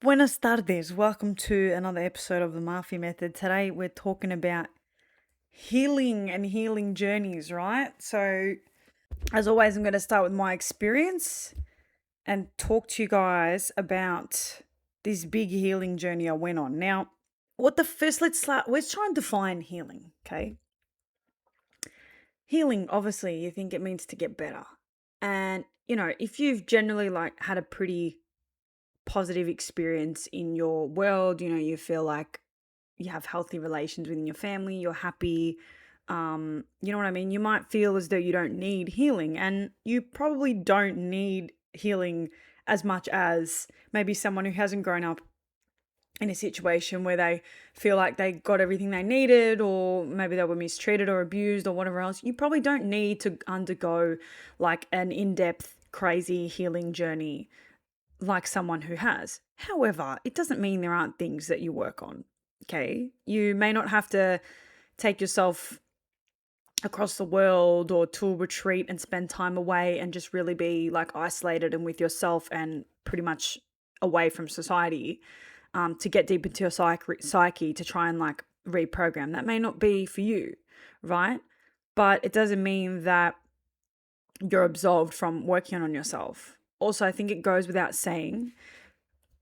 Buenas tardes. Welcome to another episode of the MAFIA method. Today we're talking about healing and healing journeys, right? So, as always, I'm going to start with my experience and talk to you guys about this big healing journey I went on. Now, let's try and define healing, okay? Healing, obviously, you think it means to get better. And, if you've generally had a pretty positive experience in your world, you feel like you have healthy relations within your family, you're happy, you know what I mean? You might feel as though you don't need healing, and you probably don't need healing as much as maybe someone who hasn't grown up in a situation where they feel like they got everything they needed, or maybe they were mistreated or abused or whatever else. You probably don't need to undergo like an in-depth, crazy healing journey like someone who has. However, it doesn't mean there aren't things that you work on. Okay. You may not have to take yourself across the world or to a retreat and spend time away and just really be like isolated and with yourself and pretty much away from society, to get deep into your psyche to try and like reprogram. That may not be for you, right? But it doesn't mean that you're absolved from working on yourself. Also, I think it goes without saying.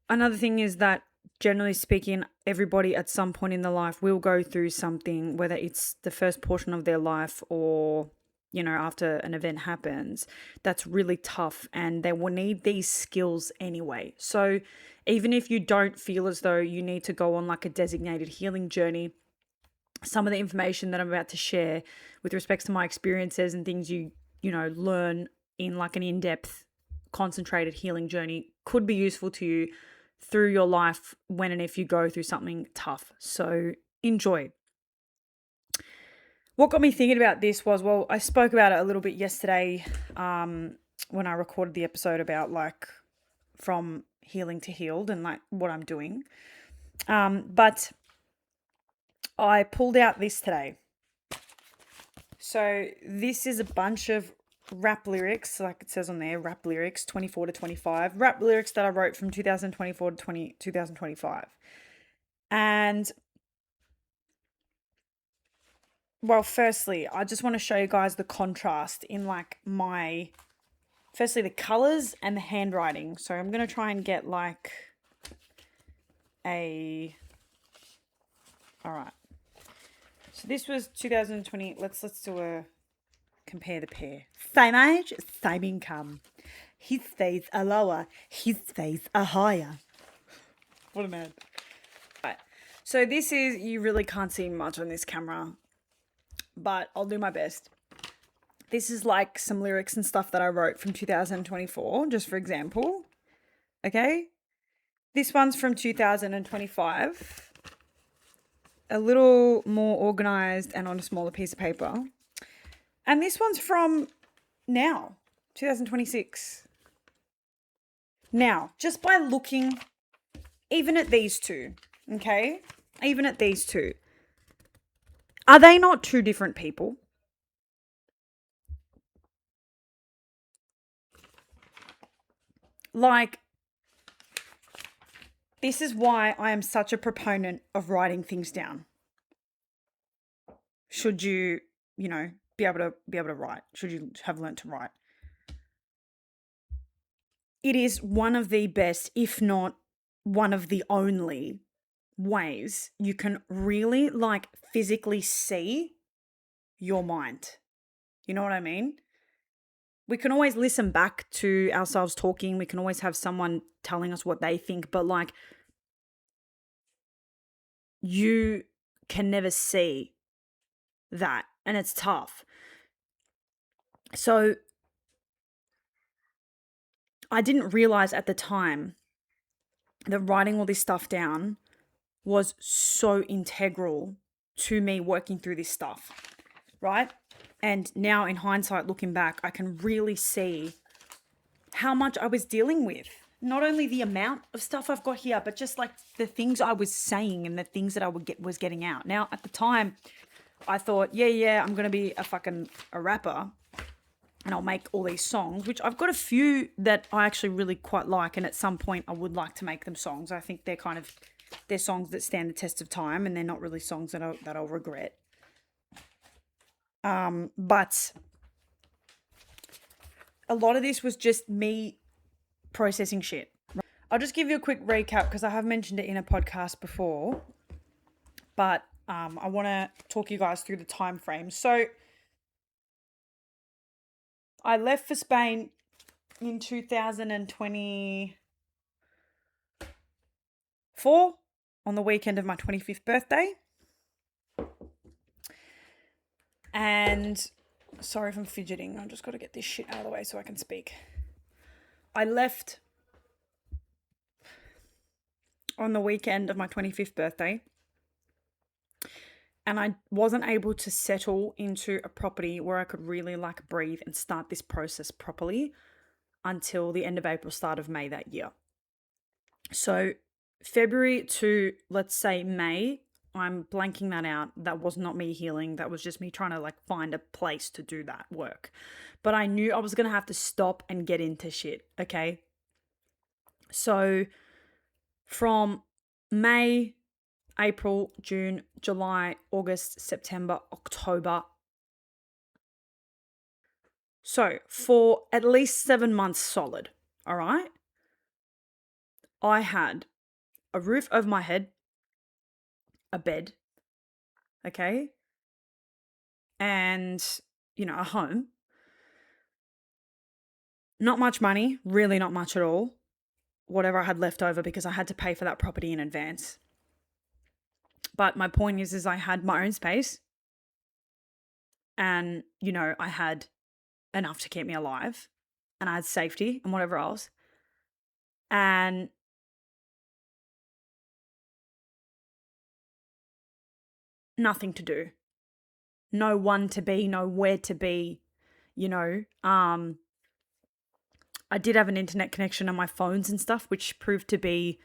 Another thing is that generally speaking, everybody at some point in their life will go through something, whether it's the first portion of their life or, after an event happens, that's really tough, and they will need these skills anyway. So even if you don't feel as though you need to go on like a designated healing journey, some of the information that I'm about to share with respects to my experiences and things you learn in like an in-depth concentrated healing journey could be useful to you through your life when and if you go through something tough. So enjoy. What got me thinking about this was, well, I spoke about it a little bit yesterday when I recorded the episode about like from healing to healed and like what I'm doing. But I pulled out this today. So this is a bunch of rap lyrics, like it says on there, rap lyrics 24 to 25, rap lyrics that I wrote from 2024 to 2025. And well, firstly, I just want to show you guys the contrast in like firstly the colors and the handwriting. So I'm going to try and get like all right. So this was 2020. Let's do a compare the pair. Same age, same income. His fees are lower, his fees are higher. What a man. Right. So this is, you really can't see much on this camera, but I'll do my best. This is like some lyrics and stuff that I wrote from 2024, just for example. Okay? This one's from 2025. A little more organized and on a smaller piece of paper. And this one's from now, 2026. Now, just by looking even at these two, okay? Even at these two. Are they not two different people? Like, this is why I am such a proponent of writing things down. Should you, be able to write? Should you have learnt to write? It is one of the best, if not one of the only ways you can really like physically see your mind. You know what I mean? We can always listen back to ourselves talking. We can always have someone telling us what they think, but like you can never see that, and it's tough. So I didn't realize at the time that writing all this stuff down was so integral to me working through this stuff, right? And now in hindsight, looking back, I can really see how much I was dealing with. Not only the amount of stuff I've got here, but just like the things I was saying and the things that I was getting out. Now, at the time, I thought, yeah, I'm going to be a rapper. and I'll make all these songs, which I've got a few that I actually really quite like, and at some point I would like to make them songs. I think they're songs that stand the test of time, and they're not really songs that I'll regret. But a lot of this was just me processing shit. I'll just give you a quick recap because I have mentioned it in a podcast before, but I want to talk you guys through the time frame. So I left for Spain in 2024 on the weekend of my 25th birthday. And sorry if I'm fidgeting. I've just got to get this shit out of the way so I can speak. I left on the weekend of my 25th birthday, and I wasn't able to settle into a property where I could really like breathe and start this process properly until the end of April, start of May that year. So February to, let's say, May, I'm blanking that out. That was not me healing. That was just me trying to like find a place to do that work. But I knew I was going to have to stop and get into shit, okay? So from May, April, June, July, August, September, October. So for at least 7 months solid, all right? I had a roof over my head, a bed, okay? And, a home. Not much money, really not much at all. Whatever I had left over because I had to pay for that property in advance. But my point is I had my own space and, I had enough to keep me alive and I had safety and whatever else. And nothing to do. No one to be, no where to be, I did have an internet connection on my phones and stuff, which proved to be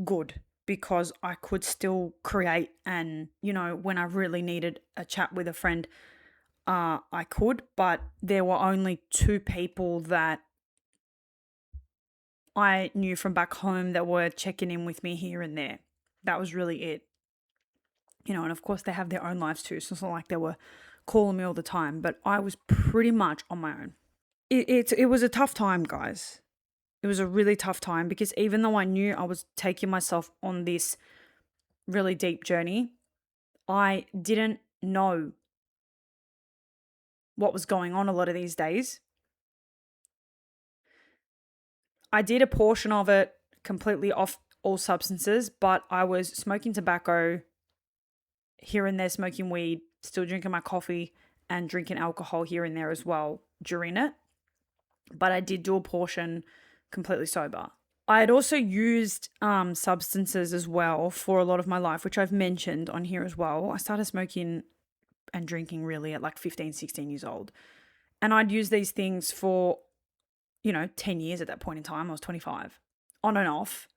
good because I could still create and, when I really needed a chat with a friend, I could, but there were only 2 people that I knew from back home that were checking in with me here and there. That was really it. And of course they have their own lives too, so it's not like they were calling me all the time, but I was pretty much on my own. It was a tough time, guys. It was a really tough time because even though I knew I was taking myself on this really deep journey, I didn't know what was going on a lot of these days. I did a portion of it completely off all substances, but I was smoking tobacco, here and there smoking weed, still drinking my coffee and drinking alcohol here and there as well during it. But I did do a portion completely sober. I had also used substances as well for a lot of my life, which I've mentioned on here as well. I started smoking and drinking really at like 15, 16 years old. And I'd use these things for, 10 years at that point in time. I was 25, on and off,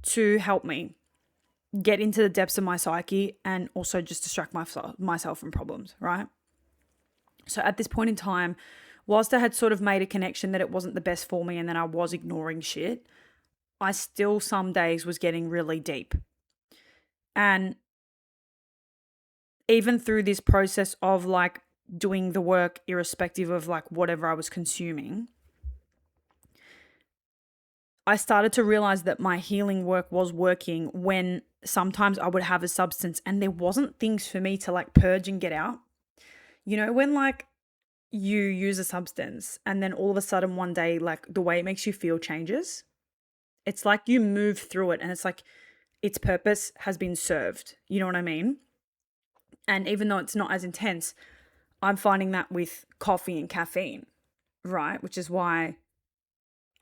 to help me get into the depths of my psyche and also just distract myself from problems, right? So at this point in time, whilst I had sort of made a connection that it wasn't the best for me and then I was ignoring shit, I still some days was getting really deep. And even through this process of like doing the work irrespective of like whatever I was consuming, I started to realize that my healing work was working when sometimes I would have a substance and there wasn't things for me to like purge and get out. When like you use a substance and then all of a sudden one day, like the way it makes you feel changes. It's like you move through it and it's like its purpose has been served. You know what I mean? And even though it's not as intense, I'm finding that with coffee and caffeine, right? Which is why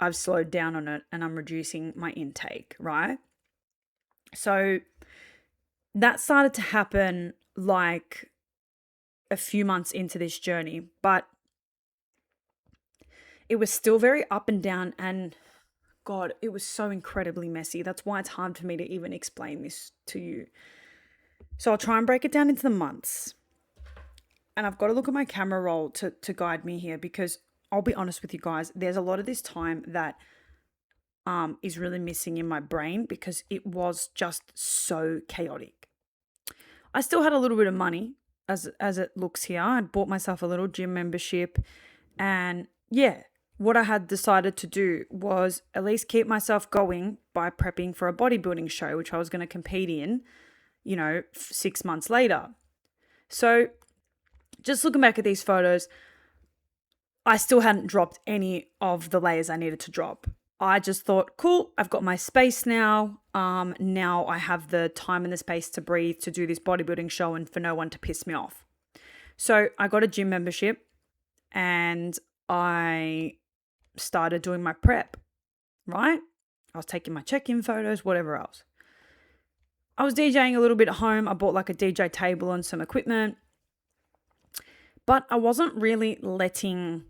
I've slowed down on it and I'm reducing my intake, right? So that started to happen like a few months into this journey, but it was still very up and down and God, it was so incredibly messy. That's why it's hard for me to even explain this to you. So I'll try and break it down into the months. and I've got to look at my camera roll to guide me here, because I'll be honest with you guys, there's a lot of this time that is really missing in my brain because it was just so chaotic. I still had a little bit of money as it looks here. I'd bought myself a little gym membership, and yeah, what I had decided to do was at least keep myself going by prepping for a bodybuilding show, which I was going to compete in, 6 months later. So just looking back at these photos, I still hadn't dropped any of the layers I needed to drop. I just thought, cool, I've got my space now. Now I have the time and the space to breathe, to do this bodybuilding show, and for no one to piss me off. So I got a gym membership and I started doing my prep, right? I was taking my check-in photos, whatever else. I was DJing a little bit at home. I bought like a DJ table and some equipment, but I wasn't really letting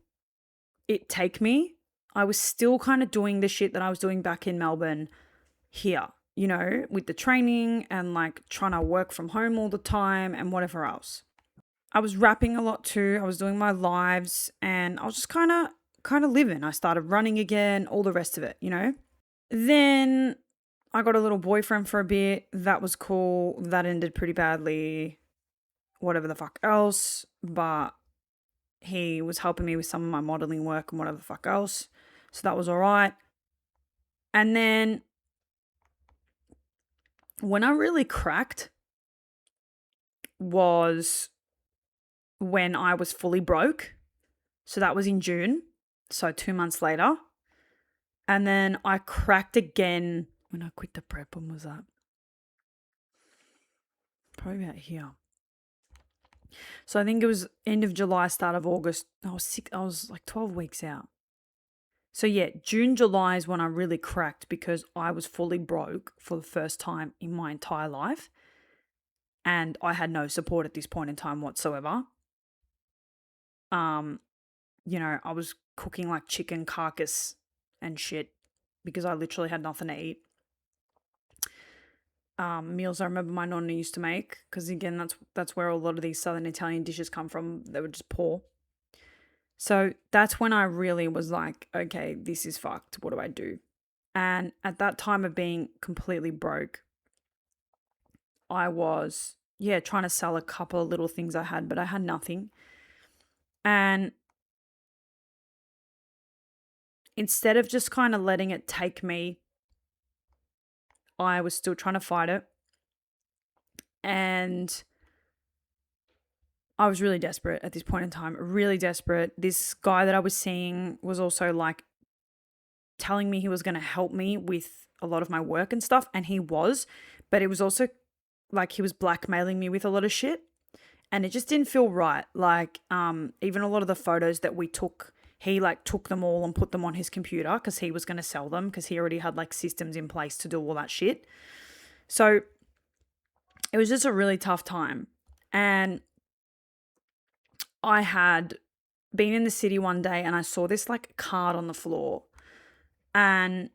it take me. I was still kind of doing the shit that I was doing back in Melbourne here, with the training and like trying to work from home all the time and whatever else. I was rapping a lot too. I was doing my lives and I was just kind of living. I started running again, all the rest of it, Then I got a little boyfriend for a bit. That was cool. That ended pretty badly. Whatever the fuck else. But he was helping me with some of my modeling work and whatever the fuck else. So that was all right. And then when I really cracked was when I was fully broke. So that was in June. So 2 months later. And then I cracked again when I quit the prep. When was that? Probably about here. So I think it was end of July, start of August. I was like 12 weeks out. So yeah, June, July is when I really cracked because I was fully broke for the first time in my entire life. And I had no support at this point in time whatsoever. I was cooking like chicken carcass and shit because I literally had nothing to eat. Meals I remember my nonna used to make, because again, that's where a lot of these Southern Italian dishes come from. They were just poor. So that's when I really was like, okay, this is fucked. What do I do? And at that time of being completely broke, I was, trying to sell a couple of little things I had, but I had nothing. And instead of just kind of letting it take me, I was still trying to fight it. And I was really desperate at this point in time, really desperate. This guy that I was seeing was also like telling me he was going to help me with a lot of my work and stuff. And he was, but it was also like he was blackmailing me with a lot of shit. And it just didn't feel right. Like, even a lot of the photos that we took, he like took them all and put them on his computer because he was going to sell them, because he already had like systems in place to do all that shit. So it was just a really tough time. And I had been in the city one day and I saw this like card on the floor, and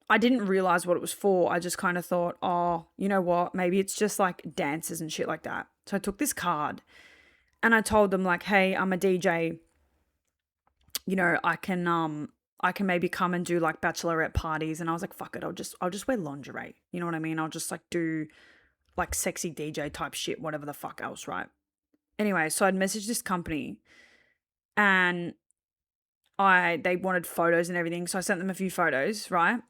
I didn't realize what it was for. I just kind of thought, oh, you know what? Maybe it's just like dances and shit like that. So I took this card and I told them like, hey, I'm a DJ. I can maybe come and do like bachelorette parties. And I was like, fuck it. I'll just wear lingerie. You know what I mean? I'll just like do like sexy DJ type shit, whatever the fuck else, right? Anyway, so I'd messaged this company and they wanted photos and everything. So I sent them a few photos, right?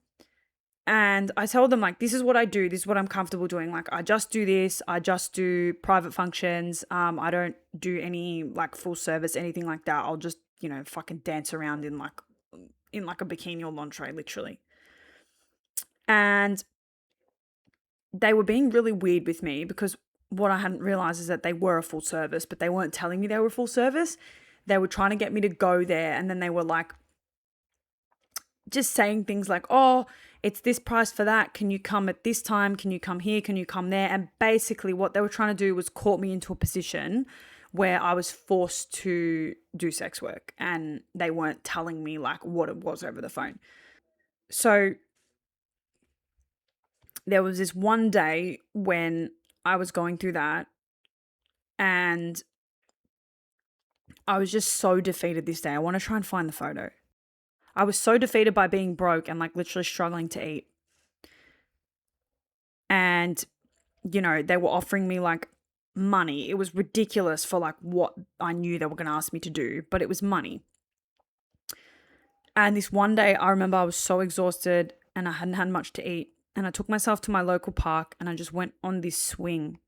And I told them like, this is what I do. This is what I'm comfortable doing. Like, I just do this. I just do private functions. I don't do any like full service, anything like that. I'll just, fucking dance around in like a bikini or lingerie, literally. And they were being really weird with me because what I hadn't realized is that they were a full service, but they weren't telling me they were full service. They were trying to get me to go there. And then they were like, just saying things like, oh, it's this price for that. Can you come at this time? Can you come here? Can you come there? And basically what they were trying to do was court me into a position where I was forced to do sex work, and they weren't telling me like what it was over the phone. So there was this one day when I was going through that, And I was just so defeated this day. I want to try and find the photo. I was so defeated by being broke and like literally struggling to eat. And, they were offering me like money. It was ridiculous for like what I knew they were going to ask me to do, but it was money. And this one day, I remember I was so exhausted and I hadn't had much to eat. And I took myself to my local park and I just went on this swing.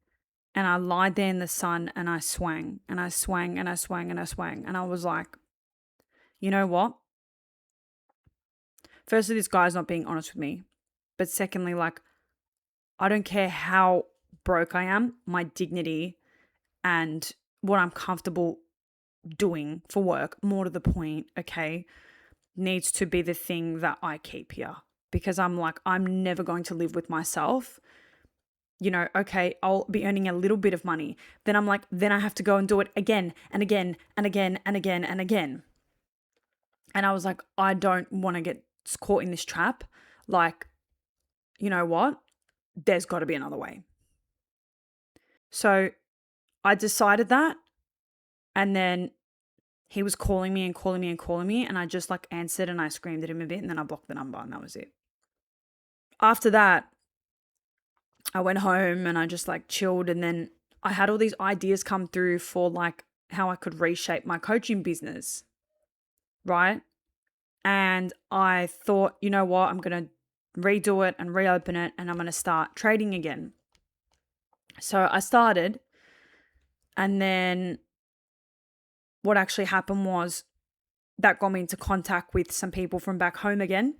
And I lied there in the sun and I swang and I swang and I swang and I swang. And I was like, you know what? Firstly, this guy's not being honest with me. But secondly, like, I don't care how broke I am, my dignity and what I'm comfortable doing for work, more to the point, okay, needs to be the thing that I keep here. Because I'm like, I'm never going to live with myself. Okay, I'll be earning a little bit of money. Then I'm like, then I have to go and do it again and again and again and again and again. And I was like, I don't want to get caught in this trap. Like, you know what? There's got to be another way. So I decided that. And then he was calling me and calling me and calling me. And I just like answered and I screamed at him a bit. And then I blocked the number and that was it. After that, I went home and I just like chilled. And then I had all these ideas come through for like how I could reshape my coaching business. Right. And I thought, you know what? I'm going to redo it and reopen it and I'm going to start trading again. So I started, and then what actually happened was that got me into contact with some people from back home again.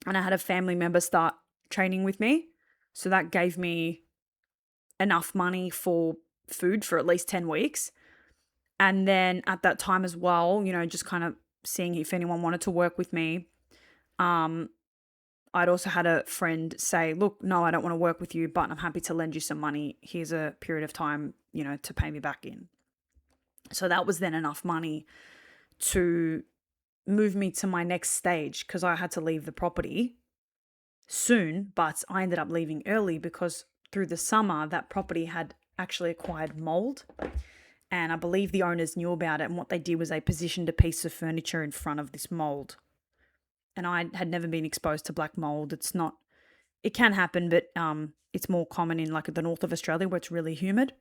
And I had a family member start training with me. So that gave me enough money for food for at least 10 weeks. And then at that time as well, just kind of seeing if anyone wanted to work with me. I'd also had a friend say, look, no, I don't want to work with you, but I'm happy to lend you some money. Here's a period of time, to pay me back in. So that was then enough money to move me to my next stage because I had to leave the property soon, but I ended up leaving early because through the summer, that property had actually acquired mold. And I believe the owners knew about it. And what they did was they positioned a piece of furniture in front of this mold. And I had never been exposed to black mold. It can happen, but it's more common in like the north of Australia where it's really humid.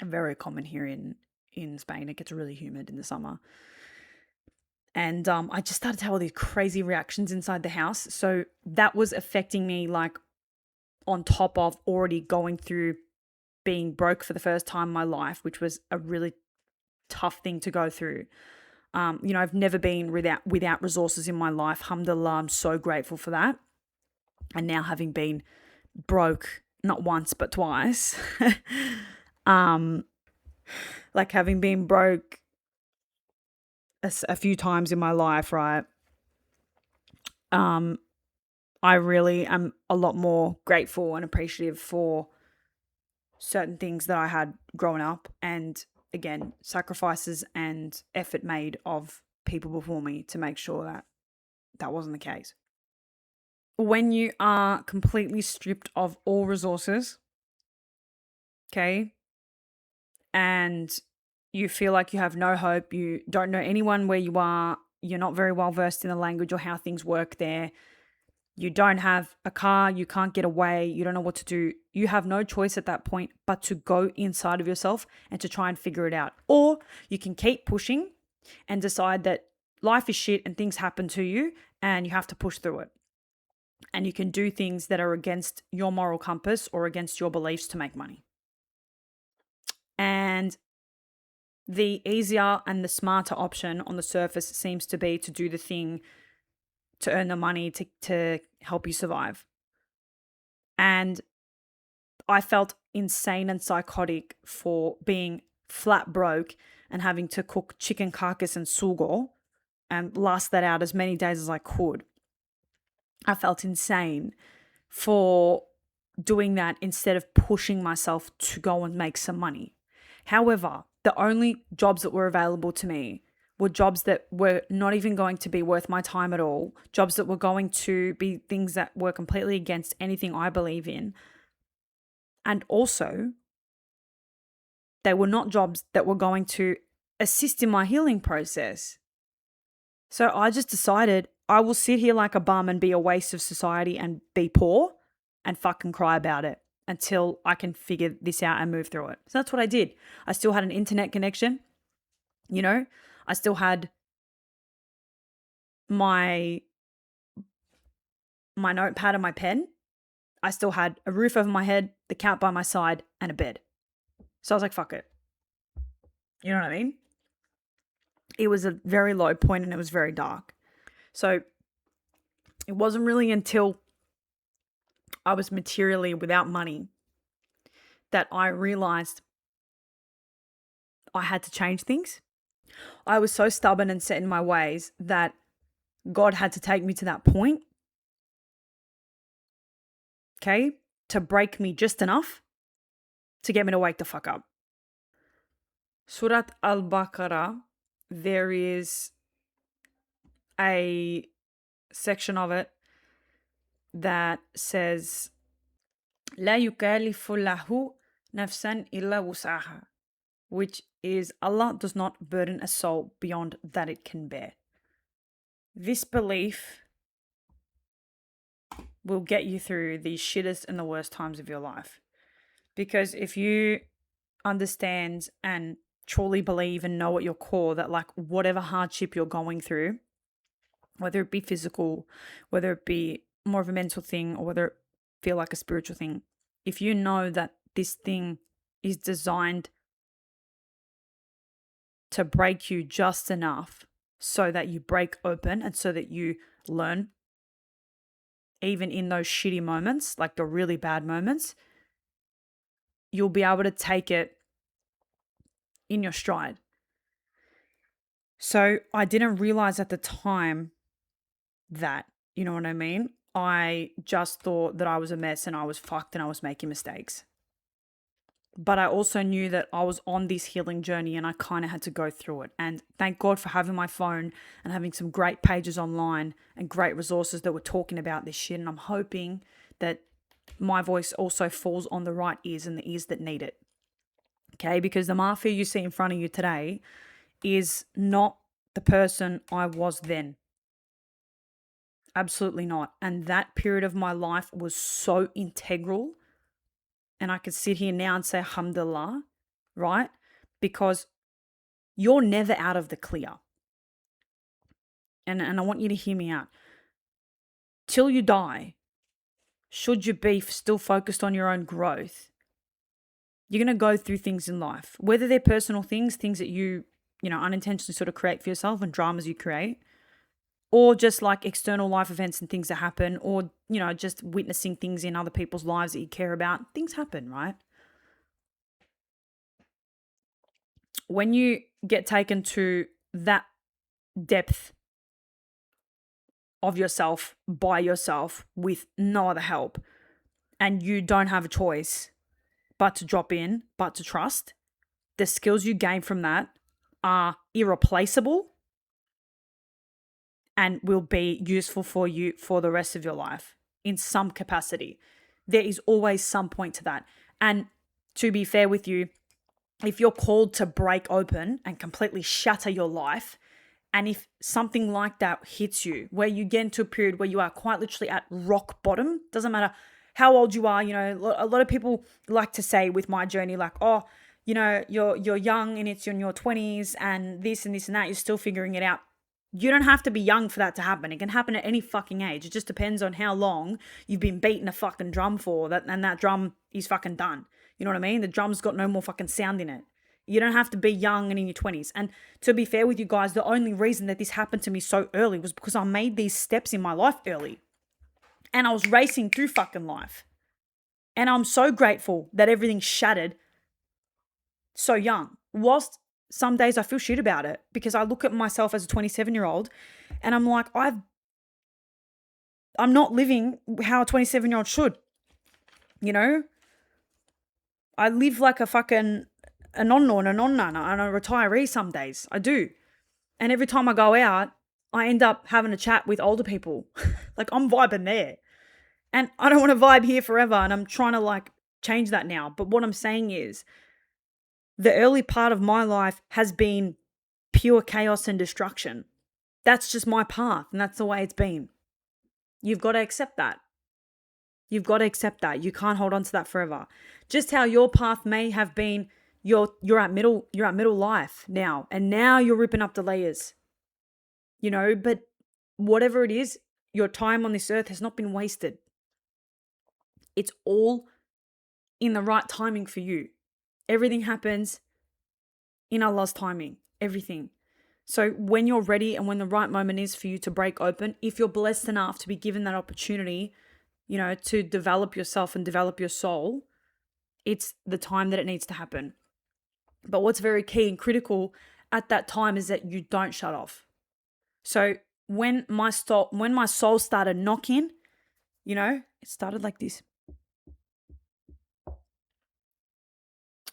Very common here in Spain. It gets really humid in the summer. And I just started to have all these crazy reactions inside the house. So that was affecting me like on top of already going through being broke for the first time in my life, which was a really tough thing to go through. I've never been without resources in my life. Alhamdulillah, I'm so grateful for that. And now having been broke, not once, but twice, like having been broke a few times in my life, right? I really am a lot more grateful and appreciative for certain things that I had growing up and again, sacrifices and effort made of people before me to make sure that that wasn't the case. When you are completely stripped of all resources, okay, and you feel like you have no hope, you don't know anyone where you are, you're not very well versed in the language or how things work there, you don't have a car, you can't get away, you don't know what to do. You have no choice at that point but to go inside of yourself and to try and figure it out. Or you can keep pushing and decide that life is shit and things happen to you and you have to push through it. And you can do things that are against your moral compass or against your beliefs to make money. And the easier and the smarter option on the surface seems to be to do the thing to earn the money to help you survive. And I felt insane and psychotic for being flat broke and having to cook chicken carcass and sugo and last that out as many days as I could. I felt insane for doing that instead of pushing myself to go and make some money. However, the only jobs that were available to me were jobs that were not even going to be worth my time at all, jobs that were going to be things that were completely against anything I believe in. And also, They were not jobs that were going to assist in my healing process. So I just decided I will sit here like a bum and be a waste of society and be poor and fucking cry about it until I can figure this out and move through it. So that's what I did. I still had an internet connection, you know, I still had my notepad and my pen. I still had a roof over my head, the cat by my side, and a bed. So I was like, fuck it. You know what I mean? It was a very low point and it was very dark. So it wasn't really until I was materially without money that I realized I had to change things. I was so stubborn and set in my ways that God had to take me to that point, okay, to break me just enough to get me to wake the fuck up. Surat Al-Baqarah, there is a section of it that says, لا يكلف الله نفسا إلا وسعها, which is Allah does not burden a soul beyond that it can bear. This belief will get you through the shittest and the worst times of your life. Because if you understand and truly believe and know at your core that like whatever hardship you're going through, whether it be physical, whether it be more of a mental thing, or whether it feel like a spiritual thing, if you know that this thing is designed to break you just enough so that you break open and so that you learn, even in those shitty moments, like the really bad moments, you'll be able to take it in your stride. So I didn't realize at the time that, you know what I mean? I just thought that I was a mess and I was fucked and I was making mistakes. But I also knew that I was on this healing journey and I kind of had to go through it. And thank God for having my phone and having some great pages online and great resources that were talking about this shit. And I'm hoping that my voice also falls on the right ears and the ears that need it. Okay, because the MAFIA you see in front of you today is not the person I was then. Absolutely not. And that period of my life was so integral. And I could sit here now and say, alhamdulillah, right? Because you're never out of the clear. And I want you to hear me out. Till you die, should you be still focused on your own growth, you're going to go through things in life, whether they're personal things that you unintentionally sort of create for yourself and dramas you create, or just like external life events and things that happen, or, just witnessing things in other people's lives that you care about. Things happen, right? When you get taken to that depth of yourself, by yourself, with no other help, and you don't have a choice but to drop in, but to trust, the skills you gain from that are irreplaceable and will be useful for you for the rest of your life in some capacity. There is always some point to that. And to be fair with you, if you're called to break open and completely shatter your life, and if something like that hits you, where you get into a period where you are quite literally at rock bottom, doesn't matter how old you are, a lot of people like to say with my journey, like, oh, you're young and it's in your 20s and this and that, you're still figuring it out. You don't have to be young for that to happen. It can happen at any fucking age. It just depends on how long you've been beating a fucking drum for, and that drum is fucking done. You know what I mean? The drum's got no more fucking sound in it. You don't have to be young and in your 20s. And to be fair with you guys, the only reason that this happened to me so early was because I made these steps in my life early. And I was racing through fucking life. And I'm so grateful that everything shattered so young. Whilst some days I feel shit about it, because I look at myself as a 27-year-old and I'm like, I'm not living how a 27-year-old should. I live like a fucking a nonno and a nonna and a retiree some days. I do. And every time I go out, I end up having a chat with older people. Like, I'm vibing there. And I don't want to vibe here forever. And I'm trying to change that now. But what I'm saying is, The early part of my life has been pure chaos and destruction. That's just my path, and that's the way it's been. You've got to accept that. You've got to accept that. You can't hold on to that forever. Just how your path may have been, you're at middle life now, and now you're ripping up the layers. But whatever it is, your time on this earth has not been wasted. It's all in the right timing for you. Everything happens in Allah's timing. Everything. So when you're ready and when the right moment is for you to break open, if you're blessed enough to be given that opportunity, to develop yourself and develop your soul, it's the time that it needs to happen. But what's very key and critical at that time is that you don't shut off. So when my soul started knocking, it started like this.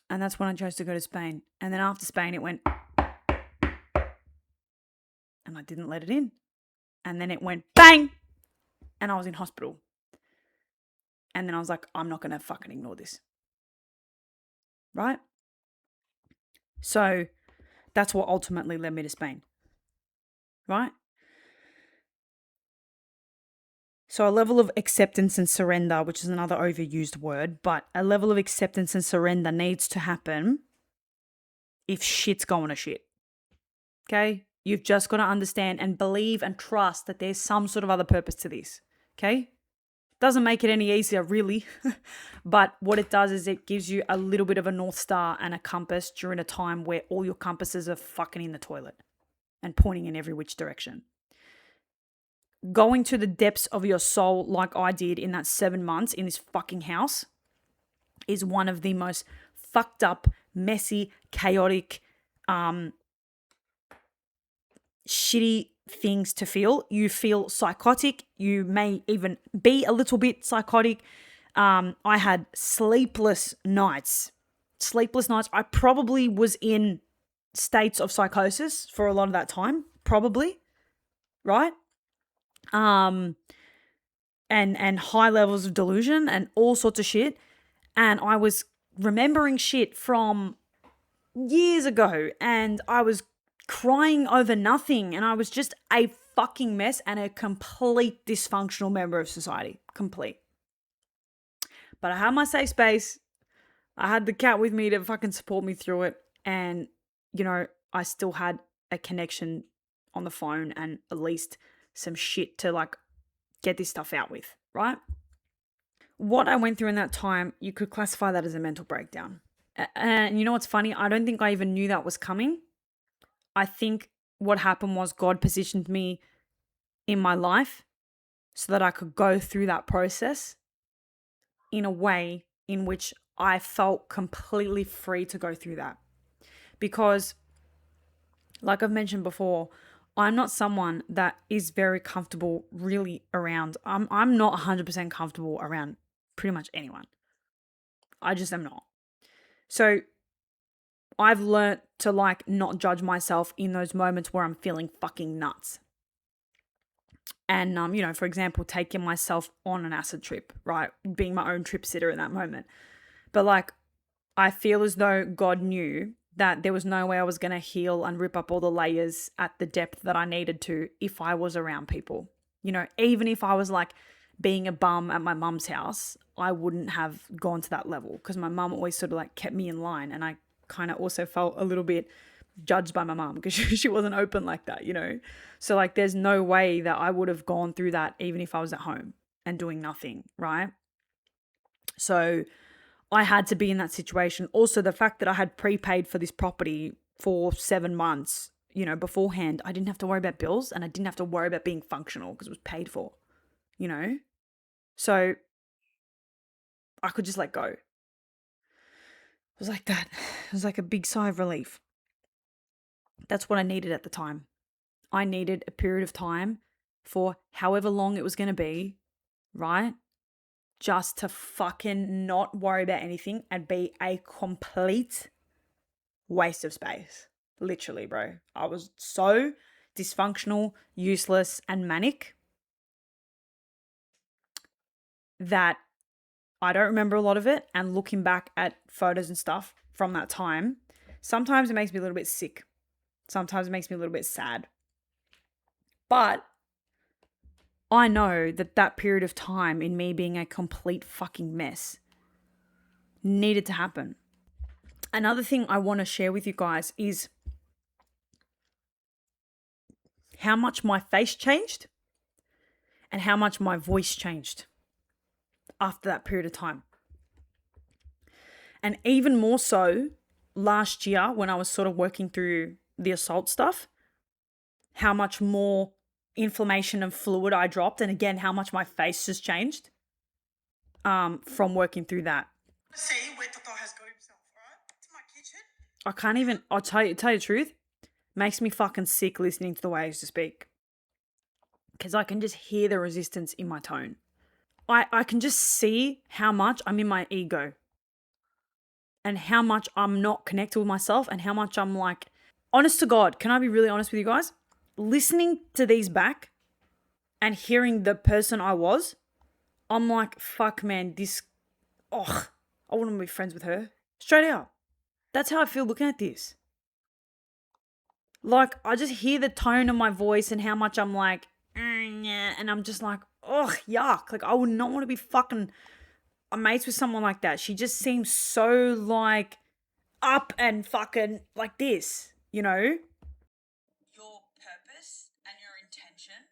And that's when I chose to go to Spain. And then after Spain, it went, and I didn't let it in. And then it went bang, and I was in hospital. And then I was like, I'm not going to fucking ignore this. Right? So that's what ultimately led me to Spain. Right? So a level of acceptance and surrender, which is another overused word, but a level of acceptance and surrender needs to happen if shit's going to shit. Okay? You've just got to understand and believe and trust that there's some sort of other purpose to this. Okay? Doesn't make it any easier, really. But what it does is it gives you a little bit of a North Star and a compass during a time where all your compasses are fucking in the toilet and pointing in every which direction. Going to the depths of your soul like I did in that 7 months in this fucking house is one of the most fucked up, messy, chaotic, shitty things to feel. You feel psychotic. You may even be a little bit psychotic. I had sleepless nights. I probably was in states of psychosis for a lot of that time, probably, right? And high levels of delusion and all sorts of shit. And I was remembering shit from years ago, and I was crying over nothing, and I was just a fucking mess and a complete dysfunctional member of society. Complete. But I had my safe space. I had the cat with me to fucking support me through it. And, I still had a connection on the phone and at least some shit to get this stuff out with, right? What I went through in that time, you could classify that as a mental breakdown. And you know what's funny? I don't think I even knew that was coming. I think what happened was God positioned me in my life so that I could go through that process in a way in which I felt completely free to go through that. Because, like I've mentioned before, I'm not someone that is very comfortable really around. I'm not 100% comfortable around pretty much anyone. I just am not. So I've learnt to not judge myself in those moments where I'm feeling fucking nuts. And, for example, taking myself on an acid trip, right? Being my own trip sitter in that moment. But I feel as though God knew that there was no way I was going to heal and rip up all the layers at the depth that I needed to if I was around people. Even if I was being a bum at my mum's house, I wouldn't have gone to that level because my mum always sort of kept me in line, and I kind of also felt a little bit judged by my mum because she wasn't open like that, So there's no way that I would have gone through that even if I was at home and doing nothing, right? So I had to be in that situation. Also, the fact that I had prepaid for this property for 7 months, beforehand, I didn't have to worry about bills and I didn't have to worry about being functional because it was paid for, So I could just let go. It was like that. It was like a big sigh of relief. That's what I needed at the time. I needed a period of time for however long it was going to be, right? Just to fucking not worry about anything and be a complete waste of space. Literally, bro. I was so dysfunctional, useless, and manic that I don't remember a lot of it. And looking back at photos and stuff from that time, Sometimes it makes me a little bit sick. Sometimes it makes me a little bit sad. But I know that that period of time in me being a complete fucking mess needed to happen. Another thing I want to share with you guys is how much my face changed and how much my voice changed after that period of time. And even more so last year when I was sort of working through the assault stuff, how much more inflammation and fluid I dropped, and again, how much my face has changed from working through that. See where Toto has got himself, right? To my kitchen. I can't even, I'll tell you the truth, makes me fucking sick listening to the way I used to speak. Because I can just hear the resistance in my tone. I can just see how much I'm in my ego. And how much I'm not connected with myself, and how much I'm like, honest to God, can I be really honest with you guys? Listening to these back and hearing the person I was, I'm like, fuck man, I wouldn't be friends with her. Straight out. That's how I feel looking at this. Like, I just hear the tone of my voice and how much I'm like, yeah, and I'm just like, yuck. Like, I would not want to be fucking mates with someone like that. She just seems so like up and fucking like this, you know? Your purpose and your intention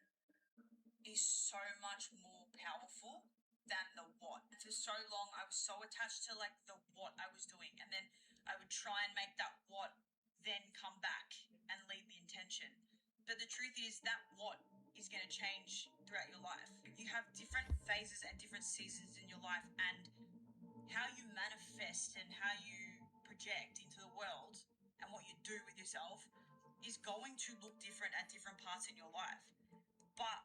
is so much more powerful than the what. For so long, I was so attached to like the what I was doing, and then I would try and make that what then come back and lead the intention. But the truth is that what is going to change throughout your life. You have different phases and different seasons in your life, and how you manifest and how you project into the world and what you do with yourself is going to look different at different parts in your life. But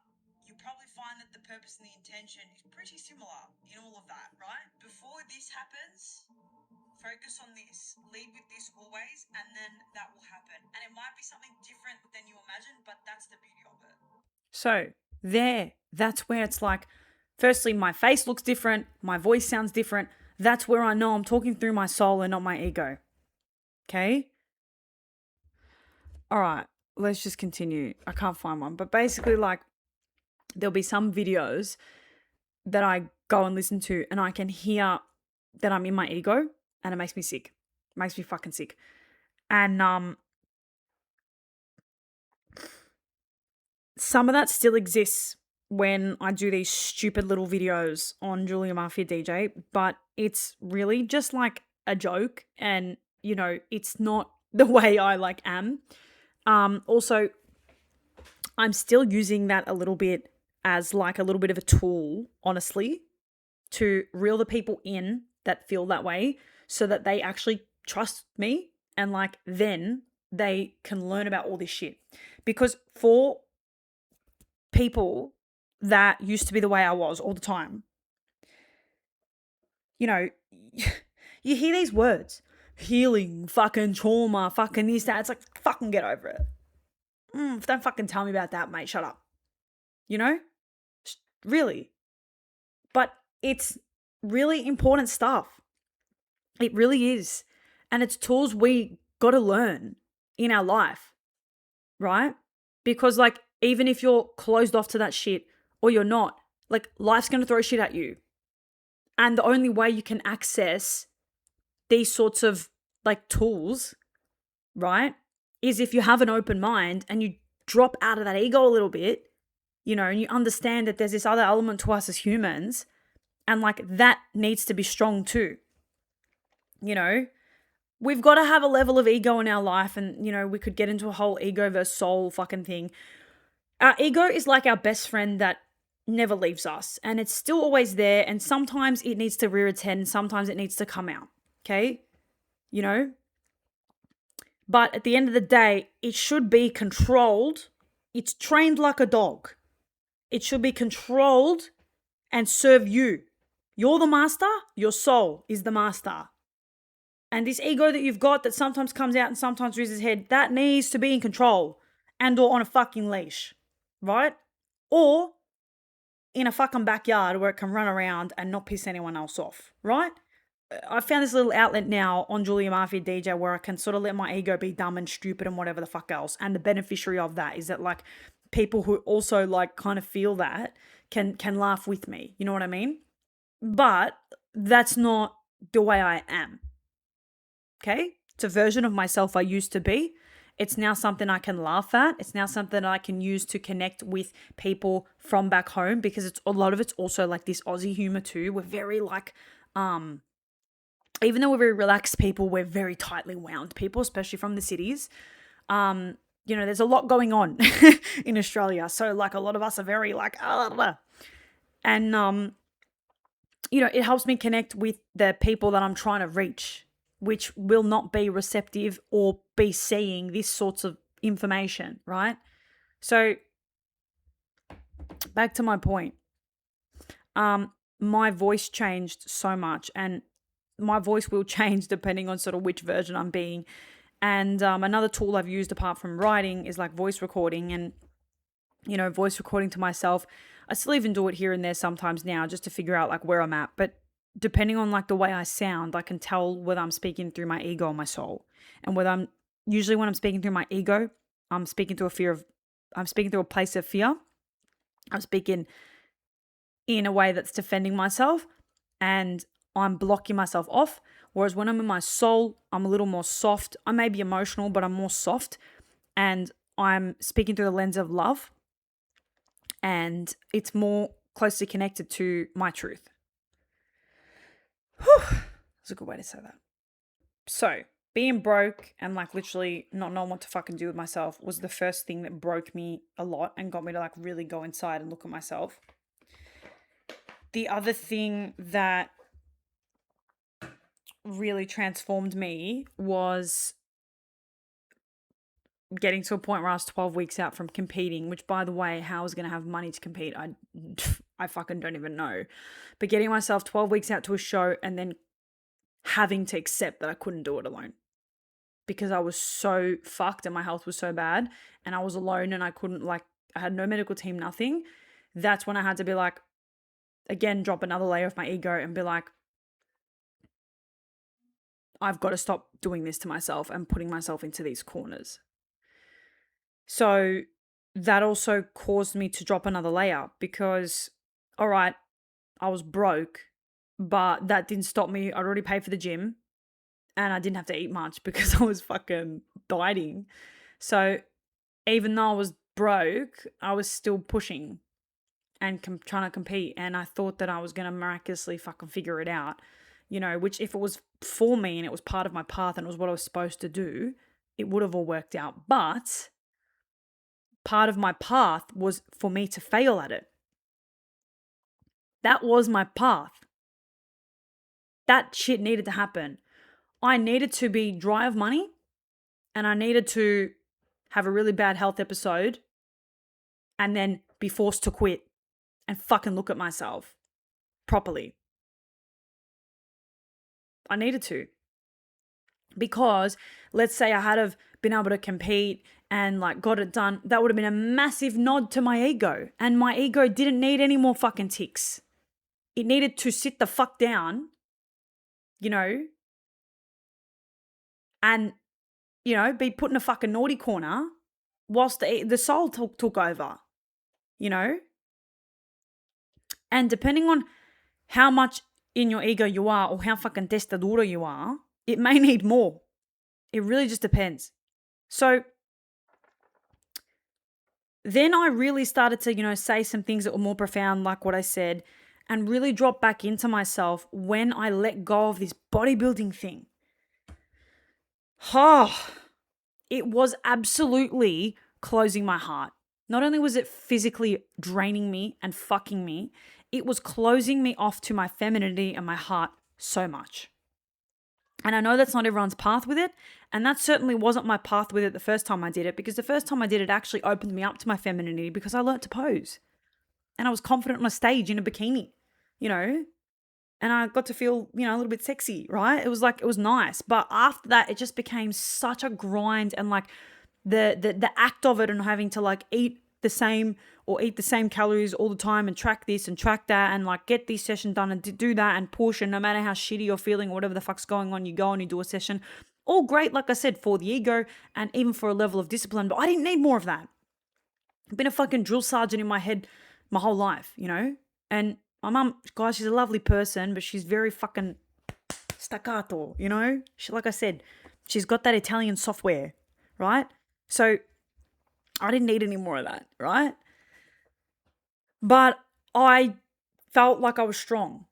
you probably find that the purpose and the intention is pretty similar in all of that, right? Before this happens, focus on this, lead with this always, and then that will happen. And it might be something different than you imagine, but that's the beauty of it. So that's where it's like, firstly, my face looks different, my voice sounds different. That's where I know I'm talking through my soul and not my ego. Okay? All right, let's just continue. I can't find one. But basically, like, there'll be some videos that I go and listen to, and I can hear that I'm in my ego, and it makes me sick. It makes me fucking sick. And some of that still exists when I do these stupid little videos on Julia MAFIA DJ, but it's really just like a joke, and you know, it's not the way I like am. Also, I'm still using that a little bit as like a little bit of a tool, honestly, to reel the people in that feel that way so that they actually trust me, and like then they can learn about all this shit. Because for people that used to be the way I was all the time, you know, you hear these words, healing, fucking trauma, fucking this, that. It's like, fucking get over it. Don't fucking tell me about that, mate. Shut up. You know? Really. But it's really important stuff. It really is. And it's tools we got to learn in our life, right? Because like, even if you're closed off to that shit or you're not, like, life's going to throw shit at you. And the only way you can access these sorts of like tools, right, is if you have an open mind and you drop out of that ego a little bit, you know, and you understand that there's this other element to us as humans, and like that needs to be strong too. You know, we've got to have a level of ego in our life, and you know, we could get into a whole ego versus soul fucking thing. Our ego is like our best friend that never leaves us, and it's still always there, and sometimes it needs to rear its head and sometimes it needs to come out. Okay? You know? But at the end of the day, it should be controlled. It's trained like a dog. It should be controlled and serve you. You're the master, your soul is the master. And this ego that you've got that sometimes comes out and sometimes rears its head, that needs to be in control and or on a fucking leash, right? Or in a fucking backyard where it can run around and not piss anyone else off, right? I found this little outlet now on Julia Mafia DJ where I can sort of let my ego be dumb and stupid and whatever the fuck else. And the beneficiary of that is that like people who also like kind of feel that can laugh with me. You know what I mean? But that's not the way I am. Okay? It's a version of myself I used to be. It's now something I can laugh at. It's now something I can use to connect with people from back home, because it's a lot of it's also like this Aussie humor too. We're very like even though we're very relaxed people, we're very tightly wound people, especially from the cities. There's a lot going on in Australia. So like a lot of us are very like, and it helps me connect with the people that I'm trying to reach, which will not be receptive or be seeing this sorts of information, right? So back to my point. My voice changed so much, and my voice will change depending on sort of which version I'm being. And another tool I've used apart from writing is like voice recording, and voice recording to myself. I still even do it here and there sometimes now just to figure out like where I'm at. But depending on like the way I sound, I can tell whether I'm speaking through my ego or my soul. And when I'm speaking through my ego, I'm speaking through a place of fear. I'm speaking in a way that's defending myself, and I'm blocking myself off. Whereas when I'm in my soul, I'm a little more soft. I may be emotional, but I'm more soft, and I'm speaking through the lens of love, and it's more closely connected to my truth. Whew. That's a good way to say that. So being broke and like literally not knowing what to fucking do with myself was the first thing that broke me a lot and got me to like really go inside and look at myself. The other thing that really transformed me was getting to a point where I was 12 weeks out from competing, which, by the way, how I was going to have money to compete, I fucking don't even know. But getting myself 12 weeks out to a show and then having to accept that I couldn't do it alone because I was so fucked and my health was so bad and I was alone and I had no medical team, nothing. That's when I had to be like, again, drop another layer of my ego and be like, I've got to stop doing this to myself and putting myself into these corners. So that also caused me to drop another layer because, all right, I was broke, but that didn't stop me. I'd already paid for the gym and I didn't have to eat much because I was fucking dieting. So even though I was broke, I was still pushing and trying to compete. And I thought that I was going to miraculously fucking figure it out, which if it was for me and it was part of my path and it was what I was supposed to do, it would have all worked out. But part of my path was for me to fail at it. That was my path. That shit needed to happen. I needed to be dry of money and I needed to have a really bad health episode and then be forced to quit and fucking look at myself properly. I needed to. Because let's say I had have been able to compete and like got it done, that would have been a massive nod to my ego. And my ego didn't need any more fucking ticks. It needed to sit the fuck down, and, be put in a fucking naughty corner whilst the soul took over, And depending on how much in your ego you are or how fucking testadora you are, it may need more. It really just depends. So then I really started to, say some things that were more profound, like what I said, and really drop back into myself when I let go of this bodybuilding thing. It was absolutely closing my heart. Not only was it physically draining me and fucking me, it was closing me off to my femininity and my heart so much. And I know that's not everyone's path with it. And that certainly wasn't my path with it the first time I did it, because the first time I did it actually opened me up to my femininity because I learnt to pose. And I was confident on a stage in a bikini, and I got to feel, a little bit sexy, right? It was nice. But after that, it just became such a grind, and like the act of it and having to like eat the same or eat the same calories all the time and track this and track that and like get this session done and do that and push, and no matter how shitty you're feeling or whatever the fuck's going on, you go and you do a session. All great, like I said, for the ego and even for a level of discipline, but I didn't need more of that. I've been a fucking drill sergeant in my head my whole life, you know? And my mum, guys, she's a lovely person, but she's very fucking staccato, you know? Like I said, she's got that Italian software, right? So I didn't need any more of that, right? But I felt like I was strong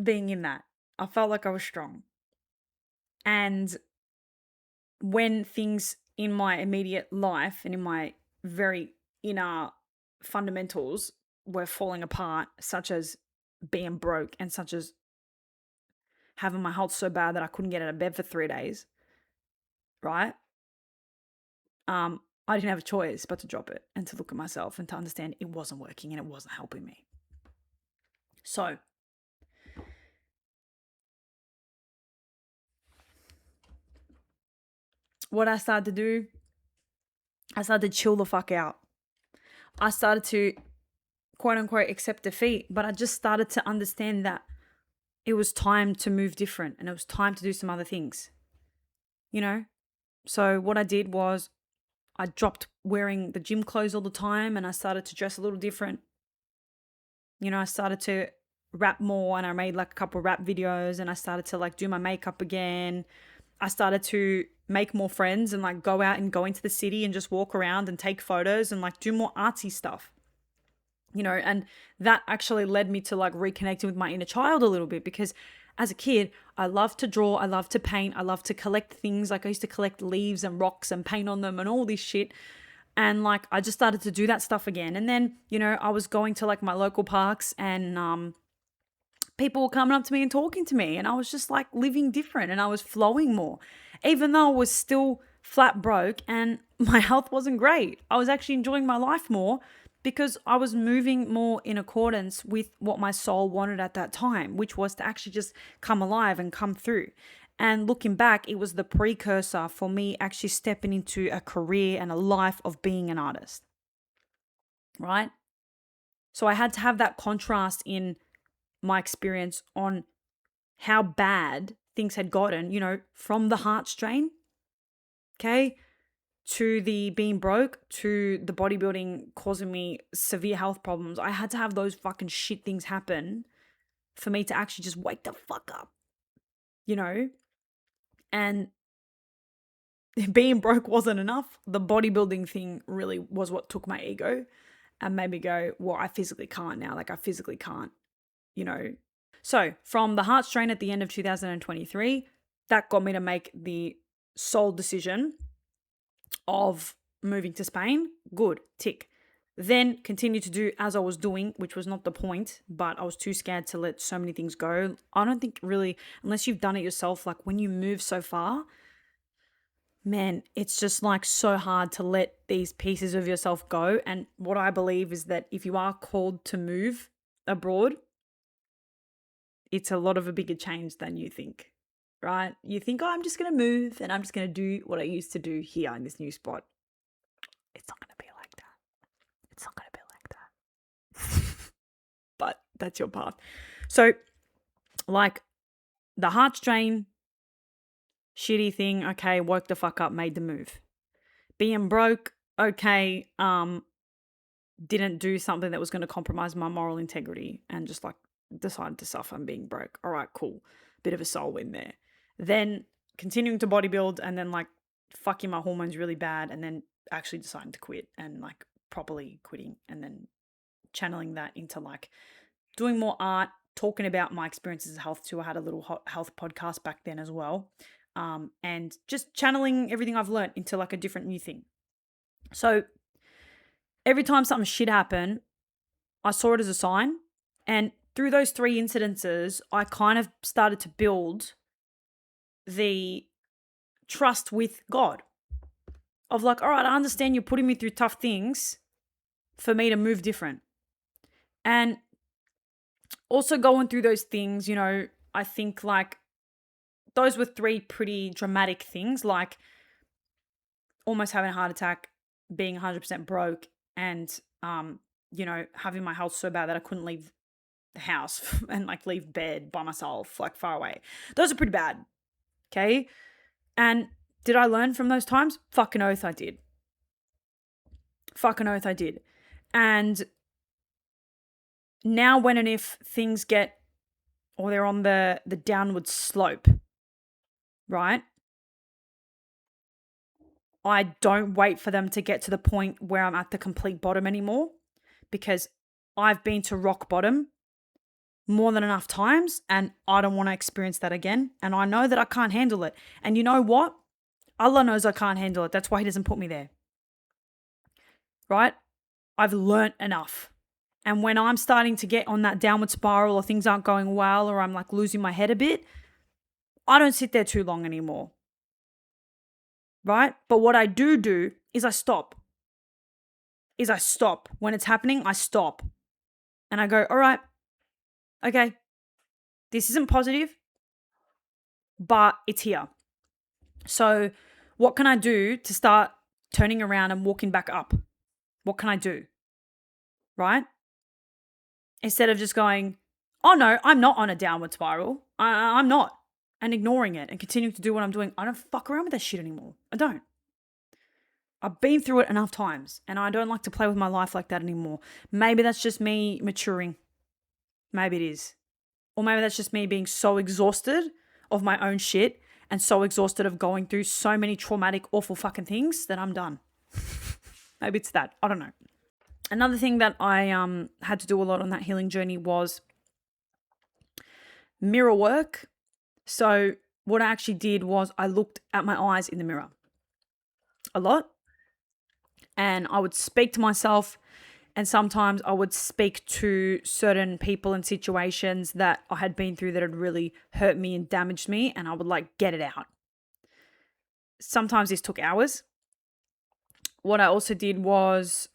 being in that. I felt like I was strong. And when things in my immediate life and in my very inner fundamentals were falling apart, such as being broke and such as having my health so bad that I couldn't get out of bed for 3 days, right? I didn't have a choice but to drop it and to look at myself and to understand it wasn't working and it wasn't helping me. So what I started to do, I started to chill the fuck out. I started to quote unquote accept defeat, but I just started to understand that it was time to move different and it was time to do some other things, you know? So what I did was I dropped wearing the gym clothes all the time and I started to dress a little different. You know, I started to rap more and I made like a couple of rap videos and I started to like do my makeup again. I started to make more friends and like go out and go into the city and just walk around and take photos and like do more artsy stuff. You know, and that actually led me to like reconnecting with my inner child a little bit, because as a kid, I loved to draw, I loved to paint, I loved to collect things. Like I used to collect leaves and rocks and paint on them and all this shit. And like I just started to do that stuff again. And then, you know, I was going to like my local parks and people were coming up to me and talking to me, and I was just like living different and I was flowing more. Even though I was still flat broke and my health wasn't great, I was actually enjoying my life more because I was moving more in accordance with what my soul wanted at that time, which was to actually just come alive and come through. And looking back, it was the precursor for me actually stepping into a career and a life of being an artist, right? So I had to have that contrast in my experience on how bad things had gotten, you know, from the heart strain, okay, to the being broke, to the bodybuilding causing me severe health problems. I had to have those fucking shit things happen for me to actually just wake the fuck up, you know? And being broke wasn't enough. The bodybuilding thing really was what took my ego and made me go, well, I physically can't now. Like I physically can't, you know? So from the heart strain at the end of 2023, that got me to make the sole decision of moving to Spain. Good, tick. Then continue to do as I was doing, which was not the point, but I was too scared to let so many things go. I don't think really, unless you've done it yourself, like when you move so far, man, it's just like so hard to let these pieces of yourself go. And what I believe is that if you are called to move abroad, it's a lot of a bigger change than you think, right? You think, oh, I'm just going to move and I'm just going to do what I used to do here in this new spot. It's not going to be like that. It's not going to be like that. But that's your path. So, like the heart strain, shitty thing, okay, woke the fuck up, made the move. Being broke, okay, didn't do something that was going to compromise my moral integrity and just like decided to suffer and being broke. All right, cool. Bit of a soul win there. Then continuing to bodybuild and then like fucking my hormones really bad and then actually deciding to quit and like properly quitting and then channeling that into like doing more art, talking about my experiences of health too. I had a little health podcast back then as well. And just channeling everything I've learned into like a different new thing. So every time something shit happened, I saw it as a sign. And through those 3 incidences, I kind of started to build the trust with God of like, all right, I understand you're putting me through tough things for me to move different. And also going through those things, you know, I think like those were 3 pretty dramatic things, like almost having a heart attack, being 100% broke and, having my health so bad that I couldn't leave the house and like leave bed by myself, like far away. Those are pretty bad. Okay. And did I learn from those times? Fucking oath I did. Fucking oath I did. And now when and if things get, or they're on the downward slope, right? I don't wait for them to get to the point where I'm at the complete bottom anymore, because I've been to rock bottom more than enough times and I don't want to experience that again. And I know that I can't handle it. And you know what? Allah knows I can't handle it. That's why He doesn't put me there. Right? I've learnt enough. And when I'm starting to get on that downward spiral, or things aren't going well, or I'm like losing my head a bit, I don't sit there too long anymore. Right? But what I do is I stop. When it's happening, I stop. And I go, all right, okay, this isn't positive, but it's here. So what can I do to start turning around and walking back up? What can I do? Right? Instead of just going, oh no, I'm not on a downward spiral. I'm not. And ignoring it and continuing to do what I'm doing. I don't fuck around with that shit anymore. I don't. I've been through it enough times and I don't like to play with my life like that anymore. Maybe that's just me maturing. Maybe it is. Or maybe that's just me being so exhausted of my own shit and so exhausted of going through so many traumatic, awful fucking things that I'm done. Maybe it's that. I don't know. Another thing that I had to do a lot on that healing journey was mirror work. So what I actually did was I looked at my eyes in the mirror a lot. And I would speak to myself, and sometimes I would speak to certain people and situations that I had been through that had really hurt me and damaged me, and I would like get it out. Sometimes this took hours. What I also did was